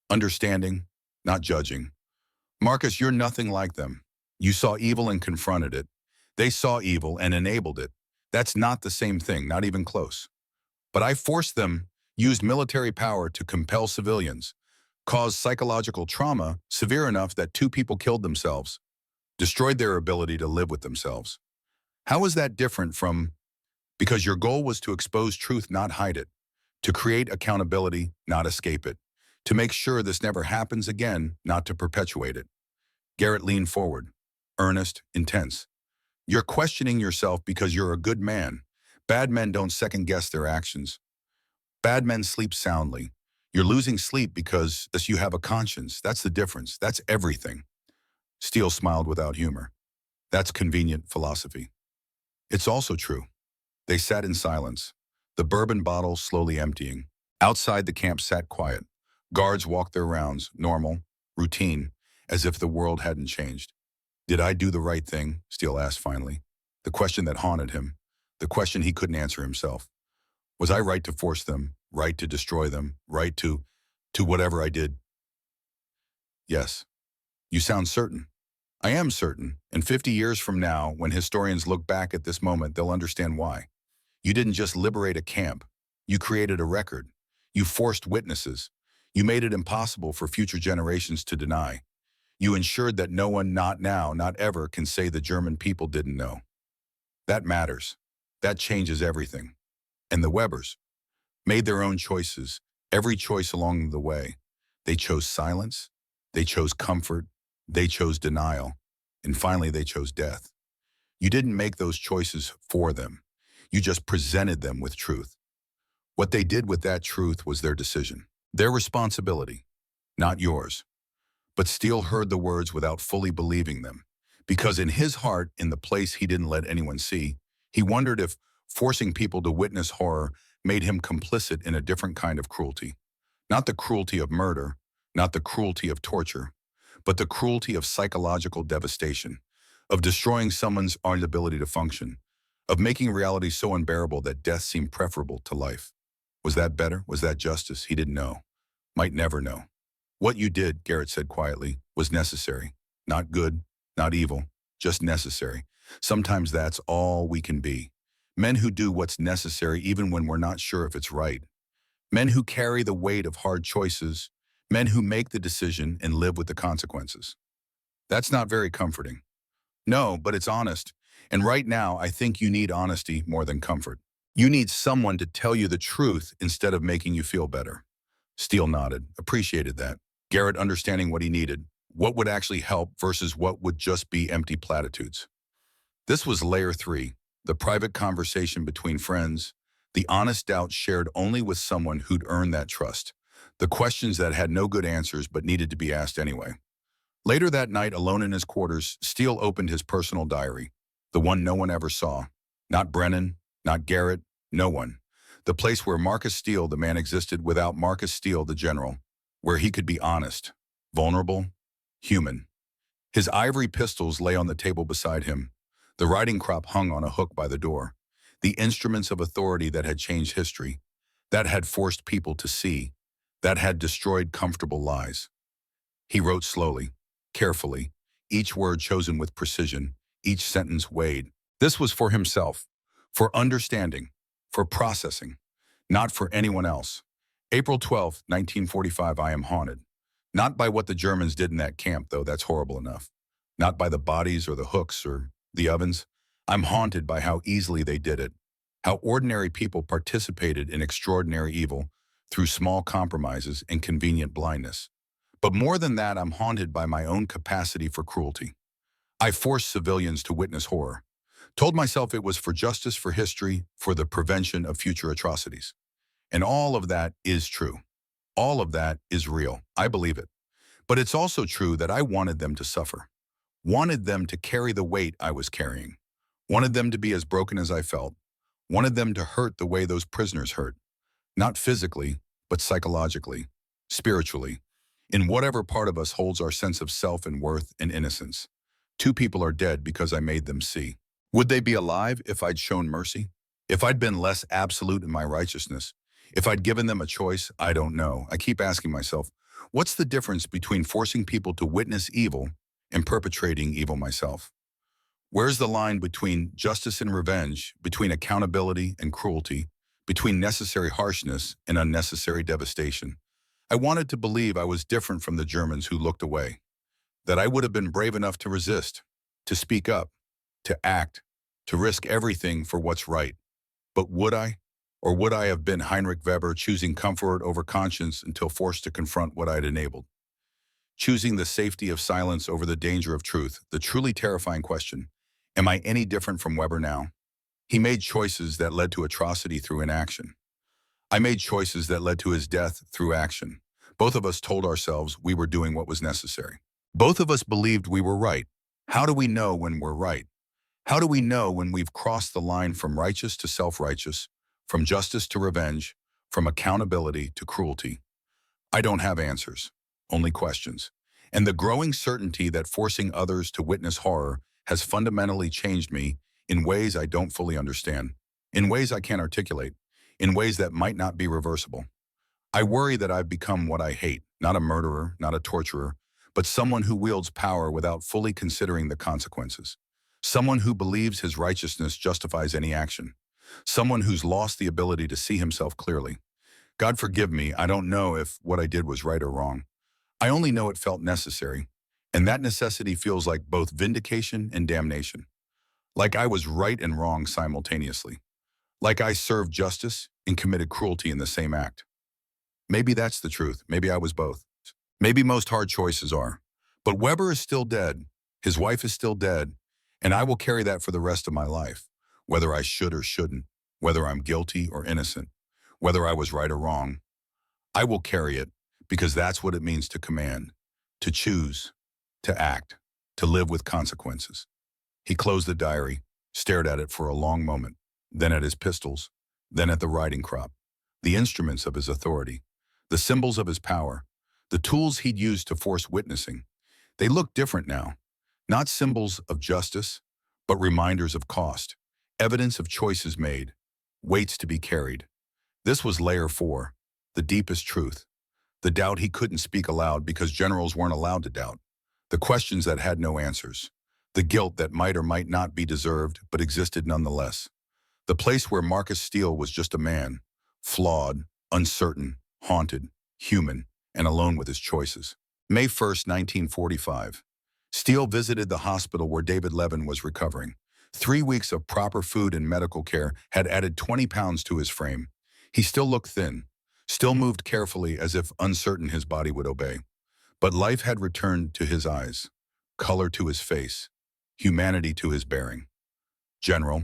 Understanding, not judging. Marcus, you're nothing like them. You saw evil and confronted it. They saw evil and enabled it. That's not the same thing, not even close. But I forced them, used military power to compel civilians, caused psychological trauma severe enough that 2 people killed themselves, destroyed their ability to live with themselves. How is that different from... Because your goal was to expose truth, not hide it, to create accountability, not escape it, to make sure this never happens again, not to perpetuate it. Garrett leaned forward, earnest, intense. You're questioning yourself because you're a good man. Bad men don't second-guess their actions. Bad men sleep soundly. You're losing sleep because you have a conscience. That's the difference. That's everything. Steele smiled without humor. That's convenient philosophy. It's also true. They sat in silence, the bourbon bottle slowly emptying. Outside, the camp sat quiet. Guards walked their rounds, normal, routine, as if the world hadn't changed. Did I do the right thing? Steele asked finally. The question that haunted him. The question he couldn't answer himself. Was I right to force them, right to destroy them, right to whatever I did? Yes. You sound certain. I am certain, and 50 years from now, when historians look back at this moment, they'll understand why. You didn't just liberate a camp. You created a record. You forced witnesses. You made it impossible for future generations to deny. You ensured that no one, not now, not ever, can say the German people didn't know. That matters. That changes everything. And the Webers made their own choices, every choice along the way. They chose silence. They chose comfort. They chose denial. And finally, they chose death. You didn't make those choices for them. You just presented them with truth. What they did with that truth was their decision, their responsibility, not yours. But Steele heard the words without fully believing them, because in his heart, in the place he didn't let anyone see, he wondered if forcing people to witness horror made him complicit in a different kind of cruelty. Not the cruelty of murder, not the cruelty of torture, but the cruelty of psychological devastation, of destroying someone's ability to function, of making reality so unbearable that death seemed preferable to life. Was that better? Was that justice? He didn't know. Might never know. What you did, Garrett said quietly, was necessary. Not good, not evil, just necessary. Sometimes that's all we can be. Men who do what's necessary even when we're not sure if it's right. Men who carry the weight of hard choices. Men who make the decision and live with the consequences. That's not very comforting. No, but it's honest. And right now, I think you need honesty more than comfort. You need someone to tell you the truth instead of making you feel better. Steele nodded, appreciated that. Garrett understanding what he needed, what would actually help versus what would just be empty platitudes. This was layer 3, the private conversation between friends, the honest doubts shared only with someone who'd earned that trust, the questions that had no good answers but needed to be asked anyway. Later that night, alone in his quarters, Steele opened his personal diary, the one no one ever saw. Not Brennan, not Garrett, no one. The place where Marcus Steele, the man, existed without Marcus Steele, the general, where he could be honest, vulnerable, human. His ivory pistols lay on the table beside him. The riding crop hung on a hook by the door. The instruments of authority that had changed history, that had forced people to see, that had destroyed comfortable lies. He wrote slowly, carefully, each word chosen with precision, each sentence weighed. This was for himself, for understanding, for processing, not for anyone else. April 12, 1945, I am haunted. Not by what the Germans did in that camp, though that's horrible enough. Not by the bodies or the hooks or the ovens. I'm haunted by how easily they did it, how ordinary people participated in extraordinary evil through small compromises and convenient blindness. But more than that, I'm haunted by my own capacity for cruelty. I forced civilians to witness horror, told myself it was for justice, for history, for the prevention of future atrocities. And all of that is true. All of that is real. I believe it. But it's also true that I wanted them to suffer, wanted them to carry the weight I was carrying, wanted them to be as broken as I felt, wanted them to hurt the way those prisoners hurt, not physically, but psychologically, spiritually, in whatever part of us holds our sense of self and worth and innocence. 2 people are dead because I made them see. Would they be alive if I'd shown mercy? If I'd been less absolute in my righteousness? If I'd given them a choice? I don't know. I keep asking myself, what's the difference between forcing people to witness evil and perpetrating evil myself? Where's the line between justice and revenge, between accountability and cruelty, between necessary harshness and unnecessary devastation? I wanted to believe I was different from the Germans who looked away, that I would have been brave enough to resist, to speak up, to act, to risk everything for what's right. But would I? Or would I have been Heinrich Weber, choosing comfort over conscience until forced to confront what I'd enabled? Choosing the safety of silence over the danger of truth, the truly terrifying question, am I any different from Weber now? He made choices that led to atrocity through inaction. I made choices that led to his death through action. Both of us told ourselves we were doing what was necessary. Both of us believed we were right. How do we know when we're right? How do we know when we've crossed the line from righteous to self-righteous, from justice to revenge, from accountability to cruelty? I don't have answers, only questions. And the growing certainty that forcing others to witness horror has fundamentally changed me in ways I don't fully understand, in ways I can't articulate, in ways that might not be reversible. I worry that I've become what I hate, not a murderer, not a torturer, but someone who wields power without fully considering the consequences. Someone who believes his righteousness justifies any action. Someone who's lost the ability to see himself clearly. God forgive me, I don't know if what I did was right or wrong. I only know it felt necessary, and that necessity feels like both vindication and damnation. Like I was right and wrong simultaneously. Like I served justice and committed cruelty in the same act. Maybe that's the truth. Maybe I was both. Maybe most hard choices are. But Weber is still dead. His wife is still dead. And I will carry that for the rest of my life, whether I should or shouldn't, whether I'm guilty or innocent, whether I was right or wrong. I will carry it because that's what it means to command, to choose, to act, to live with consequences. He closed the diary, stared at it for a long moment, then at his pistols, then at the riding crop, the instruments of his authority, the symbols of his power, the tools he'd used to force witnessing. They looked different now, not symbols of justice, but reminders of cost, evidence of choices made, weights to be carried. This was layer 4, the deepest truth, the doubt he couldn't speak aloud because generals weren't allowed to doubt, the questions that had no answers, the guilt that might or might not be deserved but existed nonetheless, the place where Marcus Steele was just a man, flawed, uncertain, haunted, human, and alone with his choices. May 1st, 1945. Steele visited the hospital where David Levin was recovering. 3 weeks of proper food and medical care had added 20 pounds to his frame. He still looked thin, still moved carefully as if uncertain his body would obey. But life had returned to his eyes, color to his face, humanity to his bearing. "General,"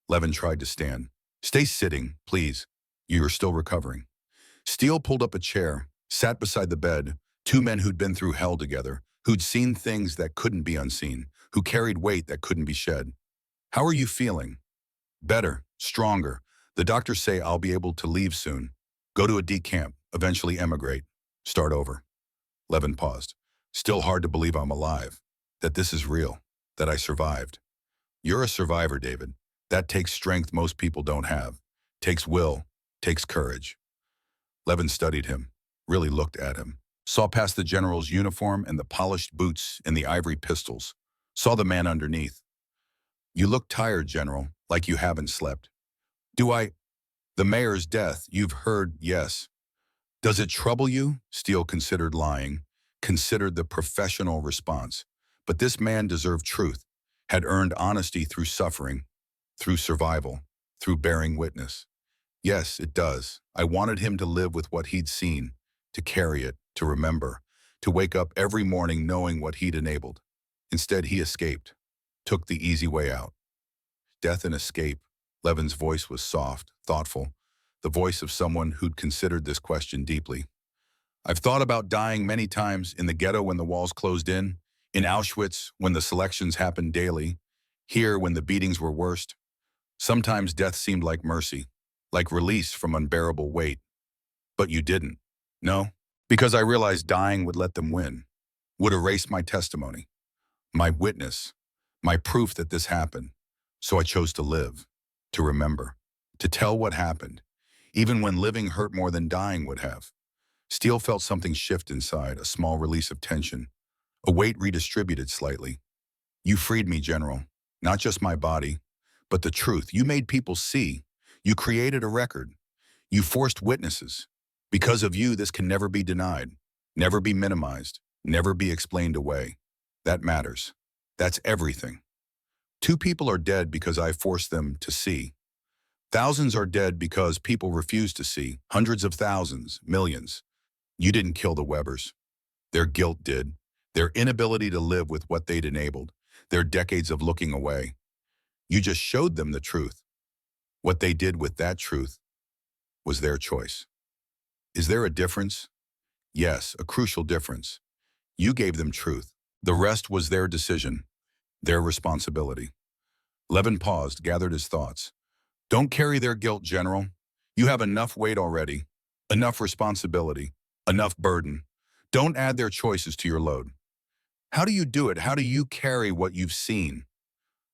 Levin tried to stand. "Stay sitting, please. You are still recovering." Steele pulled up a chair, sat beside the bed, 2 men who'd been through hell together, who'd seen things that couldn't be unseen, who carried weight that couldn't be shed. "How are you feeling?" "Better, stronger. The doctors say I'll be able to leave soon. Go to a decamp, eventually emigrate. Start over." Levin paused. "Still hard to believe I'm alive, that this is real, that I survived." "You're a survivor, David. That takes strength most people don't have. Takes will, takes courage." Levin studied him, really looked at him, saw past the general's uniform and the polished boots and the ivory pistols, saw the man underneath. "You look tired, General, like you haven't slept." "Do I? The mayor's death, you've heard, yes." "Does it trouble you?" Steele considered lying, considered the professional response. But this man deserved truth, had earned honesty through suffering, through survival, through bearing witness. "Yes, it does. I wanted him to live with what he'd seen, to carry it, to remember, to wake up every morning knowing what he'd enabled. Instead, he escaped, took the easy way out." Death and escape. Levin's voice was soft, thoughtful, the voice of someone who'd considered this question deeply. "I've thought about dying many times, in the ghetto when the walls closed in Auschwitz when the selections happened daily, here when the beatings were worst. Sometimes death seemed like mercy, like release from unbearable weight. But you didn't. No, because I realized dying would let them win, would erase my testimony, my witness, my proof that this happened. So I chose to live, to remember, to tell what happened, even when living hurt more than dying would have." Steele felt something shift inside, a small release of tension, a weight redistributed slightly. "You freed me, General. Not just my body, but the truth. You made people see. You created a record. You forced witnesses. Because of you, this can never be denied, never be minimized, never be explained away. That matters. That's everything. 2 people are dead because I forced them to see. Thousands are dead because people refuse to see. Hundreds of thousands, millions. You didn't kill the Webers. Their guilt did. Their inability to live with what they'd enabled. Their decades of looking away. You just showed them the truth. What they did with that truth was their choice. Is there a difference? Yes, a crucial difference. You gave them truth. The rest was their decision, their responsibility." Levin paused, gathered his thoughts. "Don't carry their guilt, General. You have enough weight already, enough responsibility, enough burden. Don't add their choices to your load." "How do you do it? How do you carry what you've seen?"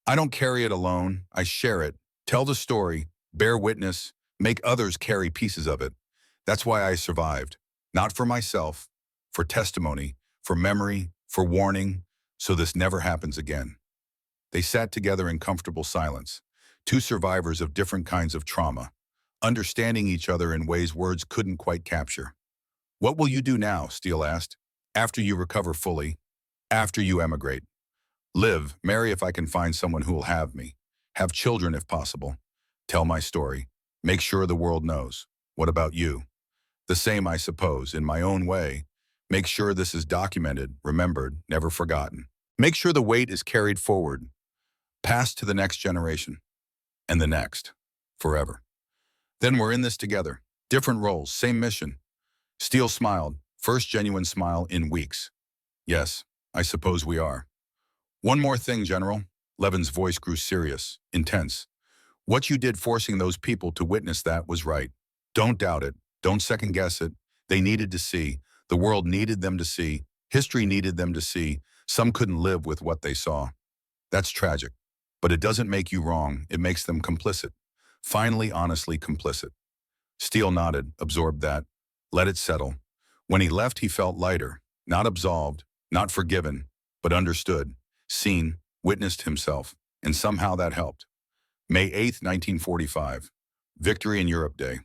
"I don't carry it alone. I share it, tell the story, bear witness, Make others carry pieces of it. That's why I survived. Not for myself, for testimony, for memory, for warning, so this never happens again. They sat together in comfortable silence, two survivors of different kinds of trauma, understanding each other in ways words couldn't quite capture. What will you do now, Steele asked, after you recover fully, after you emigrate? Live, marry if I can find someone who will have me, have children if possible, tell my story, make sure the world knows. What about you? The same, I suppose, in my own way. Make sure this is documented, remembered, never forgotten. Make sure the weight is carried forward, passed to the next generation, and the next, forever. Then we're in this together. Different roles, same mission. Steele smiled, first genuine smile in weeks. Yes, I suppose we are. One more thing, General. Levin's voice grew serious, intense. What you did forcing those people to witness that was right. Don't doubt it. Don't second guess it. They needed to see. The world needed them to see. History needed them to see. Some couldn't live with what they saw. That's tragic. But it doesn't make you wrong. It makes them complicit. Finally, honestly complicit. Steele nodded, absorbed that. Let it settle. When he left, he felt lighter. Not absolved, not forgiven, but understood, seen, witnessed himself. And somehow that helped. May 8th, 1945. Victory in Europe Day.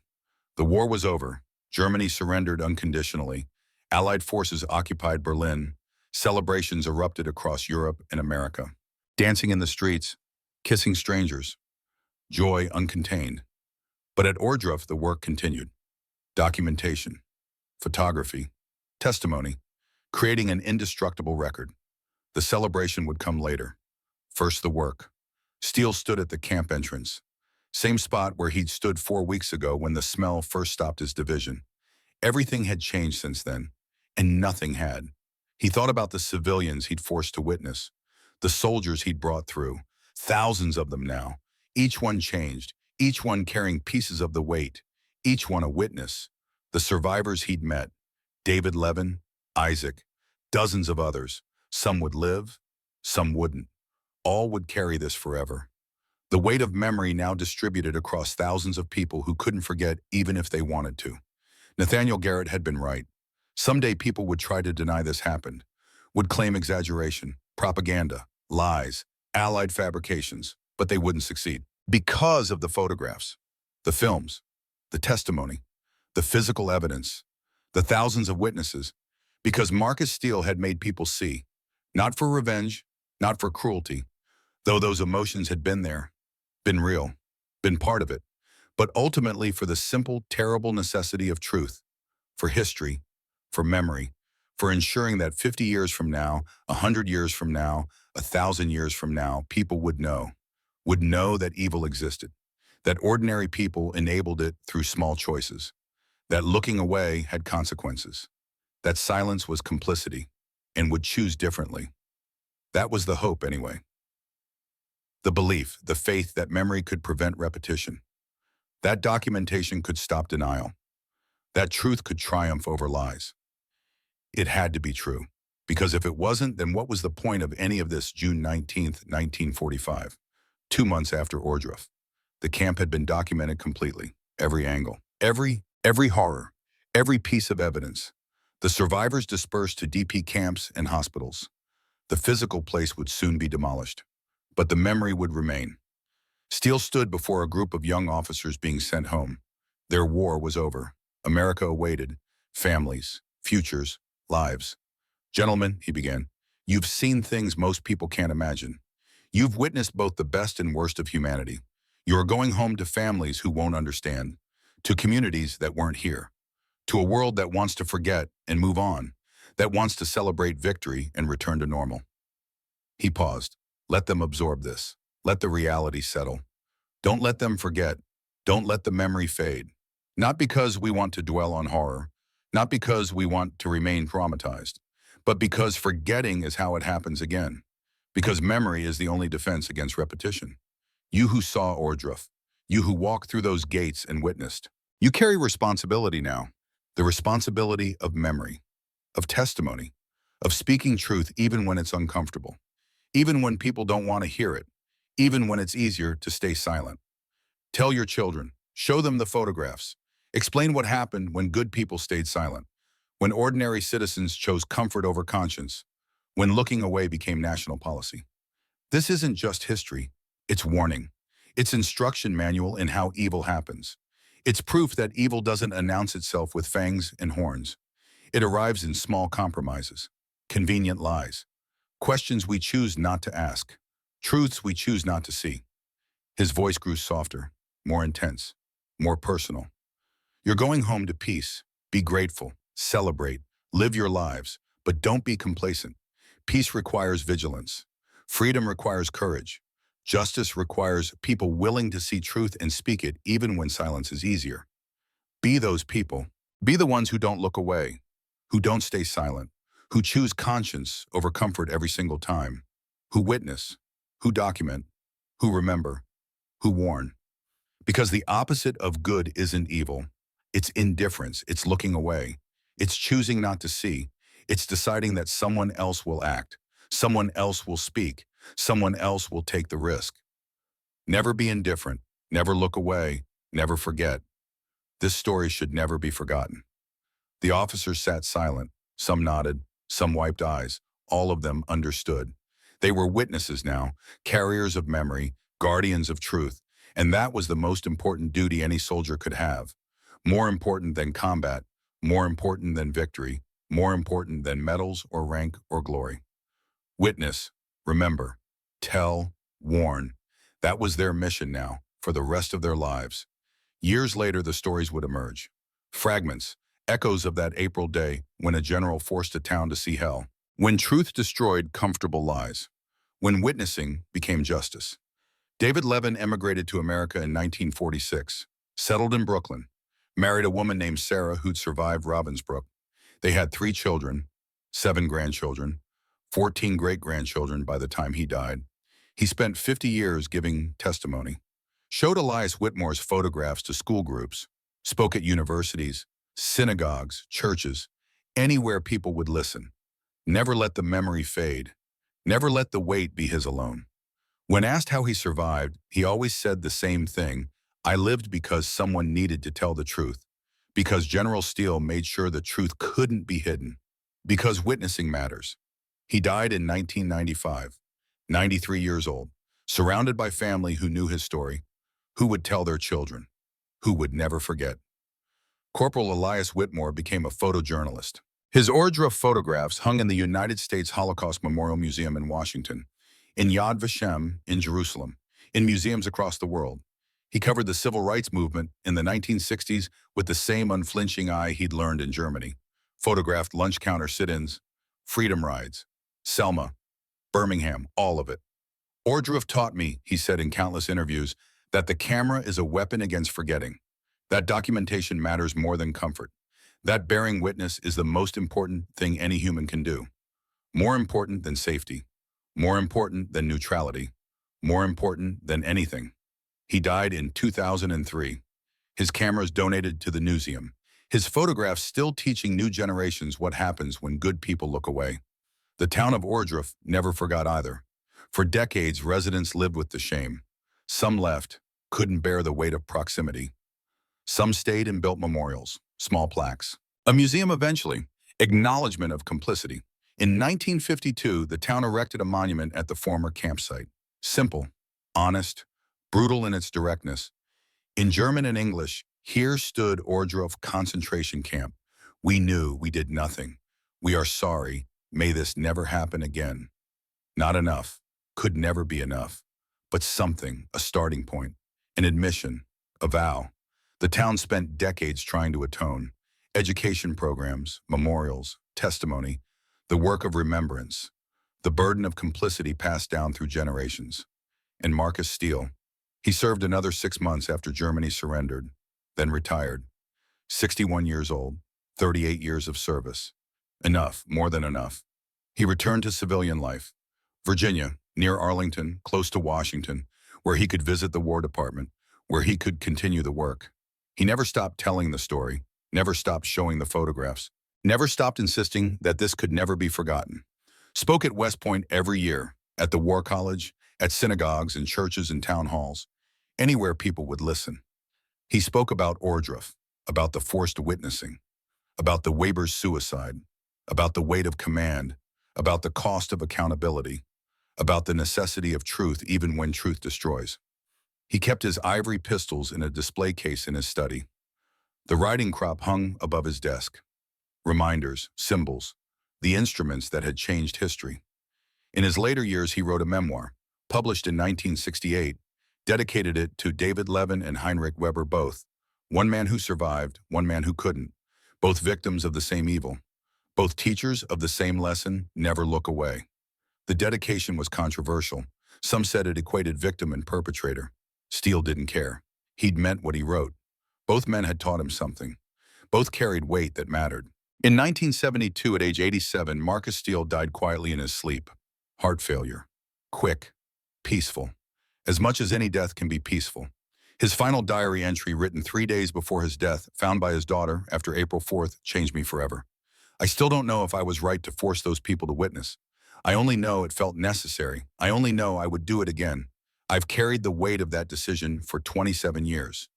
The war was over. Germany surrendered unconditionally. Allied forces occupied Berlin. Celebrations erupted across Europe and America. Dancing in the streets, kissing strangers. Joy uncontained. But at Ohrdruf, the work continued. Documentation, photography, testimony, creating an indestructible record. The celebration would come later. First, the work. Steele stood at the camp entrance. Same spot where he'd stood 4 weeks ago when the smell first stopped his division. Everything had changed since then, and nothing had. He thought about the civilians he'd forced to witness, the soldiers he'd brought through, thousands of them now, each one changed, each one carrying pieces of the weight, each one a witness, the survivors he'd met, David Levin, Isaac, dozens of others. Some would live, some wouldn't. All would carry this forever. The weight of memory now distributed across thousands of people who couldn't forget even if they wanted to. Nathaniel Garrett had been right. Someday people would try to deny this happened, would claim exaggeration, propaganda, lies, allied fabrications, but they wouldn't succeed. Because of the photographs, the films, the testimony, the physical evidence, the thousands of witnesses, because Marcus Steele had made people see, not for revenge, not for cruelty, though those emotions had been there, been real, been part of it, but ultimately for the simple, terrible necessity of truth, for history, for memory, for ensuring that 50 years from now, 100 years from now, 1,000 years from now, people would know that evil existed, that ordinary people enabled it through small choices, that looking away had consequences, that silence was complicity and would choose differently. That was the hope anyway. The belief, the faith that memory could prevent repetition. That documentation could stop denial. That truth could triumph over lies. It had to be true, because if it wasn't, then what was the point of any of this? June 19th, 1945, 2 months after Ohrdruf. The camp had been documented completely, every angle, every horror, every piece of evidence. The survivors dispersed to DP camps and hospitals. The physical place would soon be demolished, but the memory would remain. Steele stood before a group of young officers being sent home. Their war was over. America awaited. Families, futures, lives. Gentlemen, he began, you've seen things most people can't imagine. You've witnessed both the best and worst of humanity. You are going home to families who won't understand, to communities that weren't here, to a world that wants to forget and move on, that wants to celebrate victory and return to normal. He paused. Let them absorb this. Let the reality settle. Don't let them forget. Don't let the memory fade. Not because we want to dwell on horror, not because we want to remain traumatized, but because forgetting is how it happens again. Because memory is the only defense against repetition. You who saw Ohrdruf, you who walked through those gates and witnessed, you carry responsibility now. The responsibility of memory, of testimony, of speaking truth even when it's uncomfortable, even when people don't want to hear it, even when it's easier to stay silent. Tell your children, Show them the photographs. Explain what happened when good people stayed silent, when ordinary citizens chose comfort over conscience, when looking away became national policy. This isn't just history, it's warning. It's instruction manual in how evil happens. It's proof that evil doesn't announce itself with fangs and horns. It arrives in small compromises, convenient lies, questions we choose not to ask, truths we choose not to see. His voice grew softer, more intense, more personal. You're going home to peace. Be grateful, celebrate, live your lives, but don't be complacent. Peace requires vigilance. Freedom requires courage. Justice requires people willing to see truth and speak it even when silence is easier. Be those people. Be the ones who don't look away, who don't stay silent, who choose conscience over comfort every single time, who witness, who document, who remember, who warn. Because the opposite of good isn't evil. It's indifference. It's looking away. It's choosing not to see. It's deciding that someone else will act. Someone else will speak. Someone else will take the risk. Never be indifferent. Never look away. Never forget. This story should never be forgotten. The officers sat silent. Some nodded. Some wiped eyes. All of them understood. They were witnesses now, carriers of memory, guardians of truth. And that was the most important duty any soldier could have. More important than combat, more important than victory, more important than medals or rank or glory. Witness, remember, tell, warn. That was their mission now, for the rest of their lives. Years later, the stories would emerge. Fragments, echoes of that April day when a general forced a town to see hell. When truth destroyed comfortable lies. When witnessing became justice. David Levin emigrated to America in 1946, settled in Brooklyn, married a woman named Sarah who'd survived Ravensbrück. They had 3 children, 7 grandchildren, 14 great-grandchildren by the time he died. He spent 50 years giving testimony, showed Elias Whitmore's photographs to school groups, spoke at universities, synagogues, churches, anywhere people would listen. Never let the memory fade. Never let the weight be his alone. When asked how he survived, he always said the same thing: I lived because someone needed to tell the truth, because General Steele made sure the truth couldn't be hidden, because witnessing matters. He died in 1995, 93 years old, surrounded by family who knew his story, who would tell their children, who would never forget. Corporal Elias Whitmore became a photojournalist. His Ordruff photographs hung in the United States Holocaust Memorial Museum in Washington, in Yad Vashem in Jerusalem, in museums across the world. He covered the civil rights movement in the 1960s with the same unflinching eye he'd learned in Germany. Photographed lunch counter sit-ins, freedom rides, Selma, Birmingham, all of it. Ordruff taught me, he said in countless interviews, that the camera is a weapon against forgetting. That documentation matters more than comfort. That bearing witness is the most important thing any human can do. More important than safety. More important than neutrality. More important than anything. He died in 2003. His cameras donated to the museum. His photographs still teaching new generations what happens when good people look away. The town of Ordruff never forgot either. For decades, residents lived with the shame. Some left, couldn't bear the weight of proximity. Some stayed and built memorials, small plaques. A museum eventually, acknowledgement of complicity. In 1952, the town erected a monument at the former campsite. Simple, honest, brutal in its directness. In German and English, here stood Ordruff concentration camp. We knew we did nothing. We are sorry. May this never happen again. Not enough. Could never be enough. But something, a starting point, an admission, a vow. The town spent decades trying to atone. Education programs, memorials, testimony, the work of remembrance, the burden of complicity passed down through generations. And Marcus Steele, he served another 6 months after Germany surrendered, then retired. 61 years old, 38 years of service. Enough, more than enough. He returned to civilian life. Virginia, near Arlington, close to Washington, where he could visit the War Department, where he could continue the work. He never stopped telling the story, never stopped showing the photographs, never stopped insisting that this could never be forgotten. Spoke at West Point every year, at the War College, at synagogues and churches and town halls, anywhere people would listen. He spoke about Ordruff, about the forced witnessing, about the Weber's suicide, about the weight of command, about the cost of accountability, about the necessity of truth even when truth destroys. He kept his ivory pistols in a display case in his study. The riding crop hung above his desk. Reminders, symbols, the instruments that had changed history. In his later years, he wrote a memoir, published in 1968, dedicated it to David Levin and Heinrich Weber both, one man who survived, one man who couldn't, both victims of the same evil, both teachers of the same lesson, never look away. The dedication was controversial. Some said it equated victim and perpetrator. Steele didn't care. He'd meant what he wrote. Both men had taught him something. Both carried weight that mattered. In 1972, at age 87, Marcus Steele died quietly in his sleep. Heart failure. Quick. Peaceful. As much as any death can be peaceful. His final diary entry, written 3 days before his death, found by his daughter after April 4th, changed me forever. I still don't know if I was right to force those people to witness. I only know it felt necessary. I only know I would do it again. I've carried the weight of that decision for 27 years.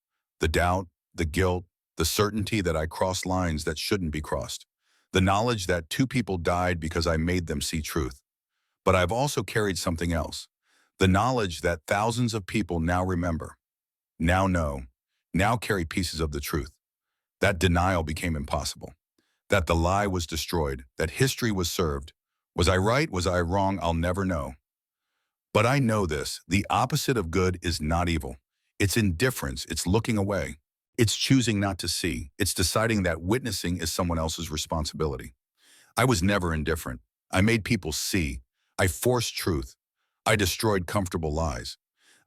The doubt, the guilt, the certainty that I crossed lines that shouldn't be crossed. The knowledge that 2 people died because I made them see truth. But I've also carried something else. The knowledge that thousands of people now remember, now know, now carry pieces of the truth. That denial became impossible. That the lie was destroyed, that history was served. Was I right? Was I wrong? I'll never know. But I know this, the opposite of good is not evil. It's indifference, it's looking away. It's choosing not to see. It's deciding that witnessing is someone else's responsibility. I was never indifferent. I made people see. I forced truth. I destroyed comfortable lies.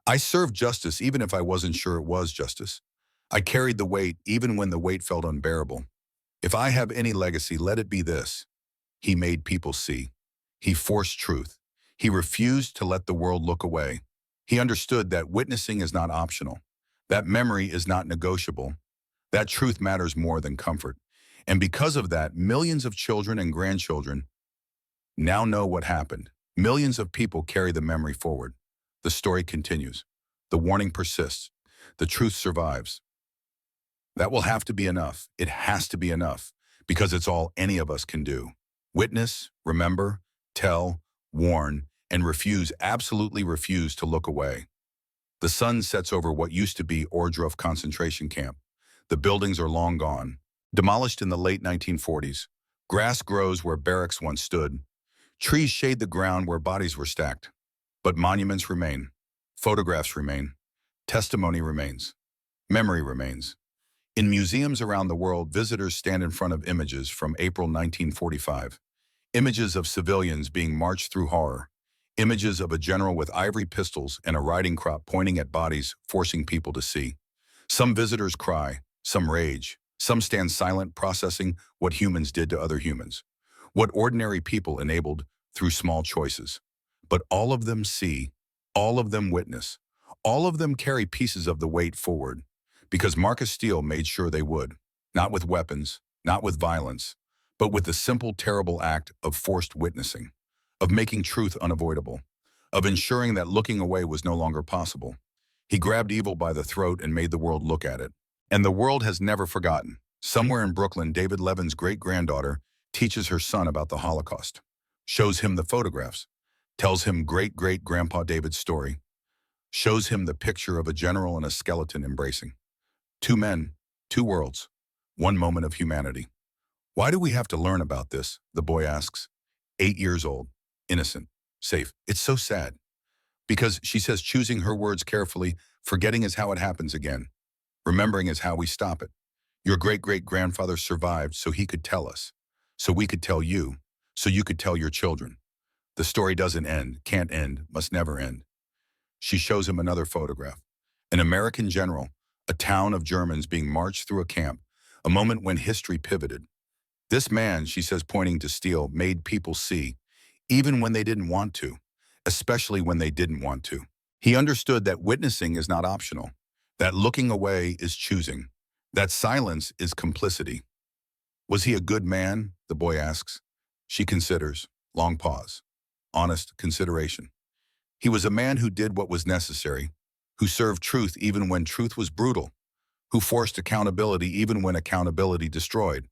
I served justice even if I wasn't sure it was justice. I carried the weight even when the weight felt unbearable. If I have any legacy, let it be this. He made people see. He forced truth. He refused to let the world look away. He understood that witnessing is not optional, that memory is not negotiable, that truth matters more than comfort. And because of that, millions of children and grandchildren now know what happened. Millions of people carry the memory forward. The story continues. The warning persists. The truth survives. That will have to be enough. It has to be enough, because it's all any of us can do. Witness, remember, tell, warn, and refuse, absolutely refuse to look away. The sun sets over what used to be Ohrdruf concentration camp. The buildings are long gone, demolished in the late 1940s. Grass grows where barracks once stood. Trees shade the ground where bodies were stacked. But monuments remain. Photographs remain. Testimony remains. Memory remains. In museums around the world, visitors stand in front of images from April 1945. Images of civilians being marched through horror. Images of a general with ivory pistols and a riding crop pointing at bodies, forcing people to see. Some visitors cry, some rage, some stand silent, processing what humans did to other humans. What ordinary people enabled through small choices. But all of them see, all of them witness, all of them carry pieces of the weight forward, because Marcus Steele made sure they would, not with weapons, not with violence, but with the simple, terrible act of forced witnessing, of making truth unavoidable, of ensuring that looking away was no longer possible. He grabbed evil by the throat and made the world look at it. And the world has never forgotten. Somewhere in Brooklyn, David Levin's great-granddaughter teaches her son about the Holocaust, shows him the photographs, tells him great-great-grandpa David's story, shows him the picture of a general and a skeleton embracing. 2 men, 2 worlds, 1 moment of humanity. Why do we have to learn about this? The boy asks. 8 years old, innocent, safe. It's so sad. Because, she says, choosing her words carefully, forgetting is how it happens again. Remembering is how we stop it. Your great-great-grandfather survived so he could tell us, so we could tell you, so you could tell your children. The story doesn't end, can't end, must never end. She shows him another photograph. An American general, a town of Germans being marched through a camp, a moment when history pivoted. This man, she says, pointing to Steele, made people see, even when they didn't want to, especially when they didn't want to. He understood that witnessing is not optional, that looking away is choosing, that silence is complicity. Was he a good man? The boy asks. She considers. Long pause. Honest consideration. He was a man who did what was necessary, who served truth even when truth was brutal, who forced accountability even when accountability destroyed.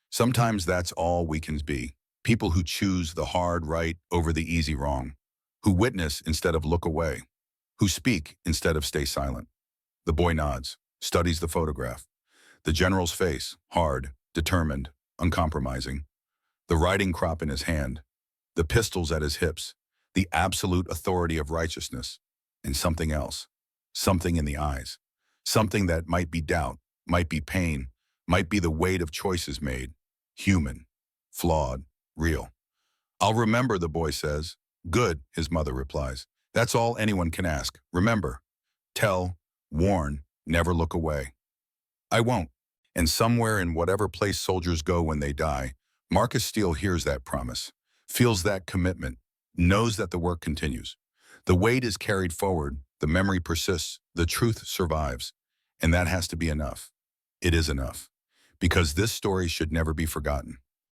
Sometimes that's all we can be. People who choose the hard right over the easy wrong, who witness instead of look away, who speak instead of stay silent. The boy nods, studies the photograph. The general's face, hard, determined, uncompromising. The riding crop in his hand, the pistols at his hips, the absolute authority of righteousness, and something else, something in the eyes, something that might be doubt, might be pain, might be the weight of choices made, human, flawed, real. I'll remember, the boy says. Good, his mother replies. That's all anyone can ask. Remember, tell, warn, never look away. I won't. And somewhere in whatever place soldiers go when they die, Marcus Steele hears that promise, feels that commitment, knows that the work continues. The weight is carried forward, the memory persists, the truth survives. And that has to be enough. It is enough. Because this story should never be forgotten.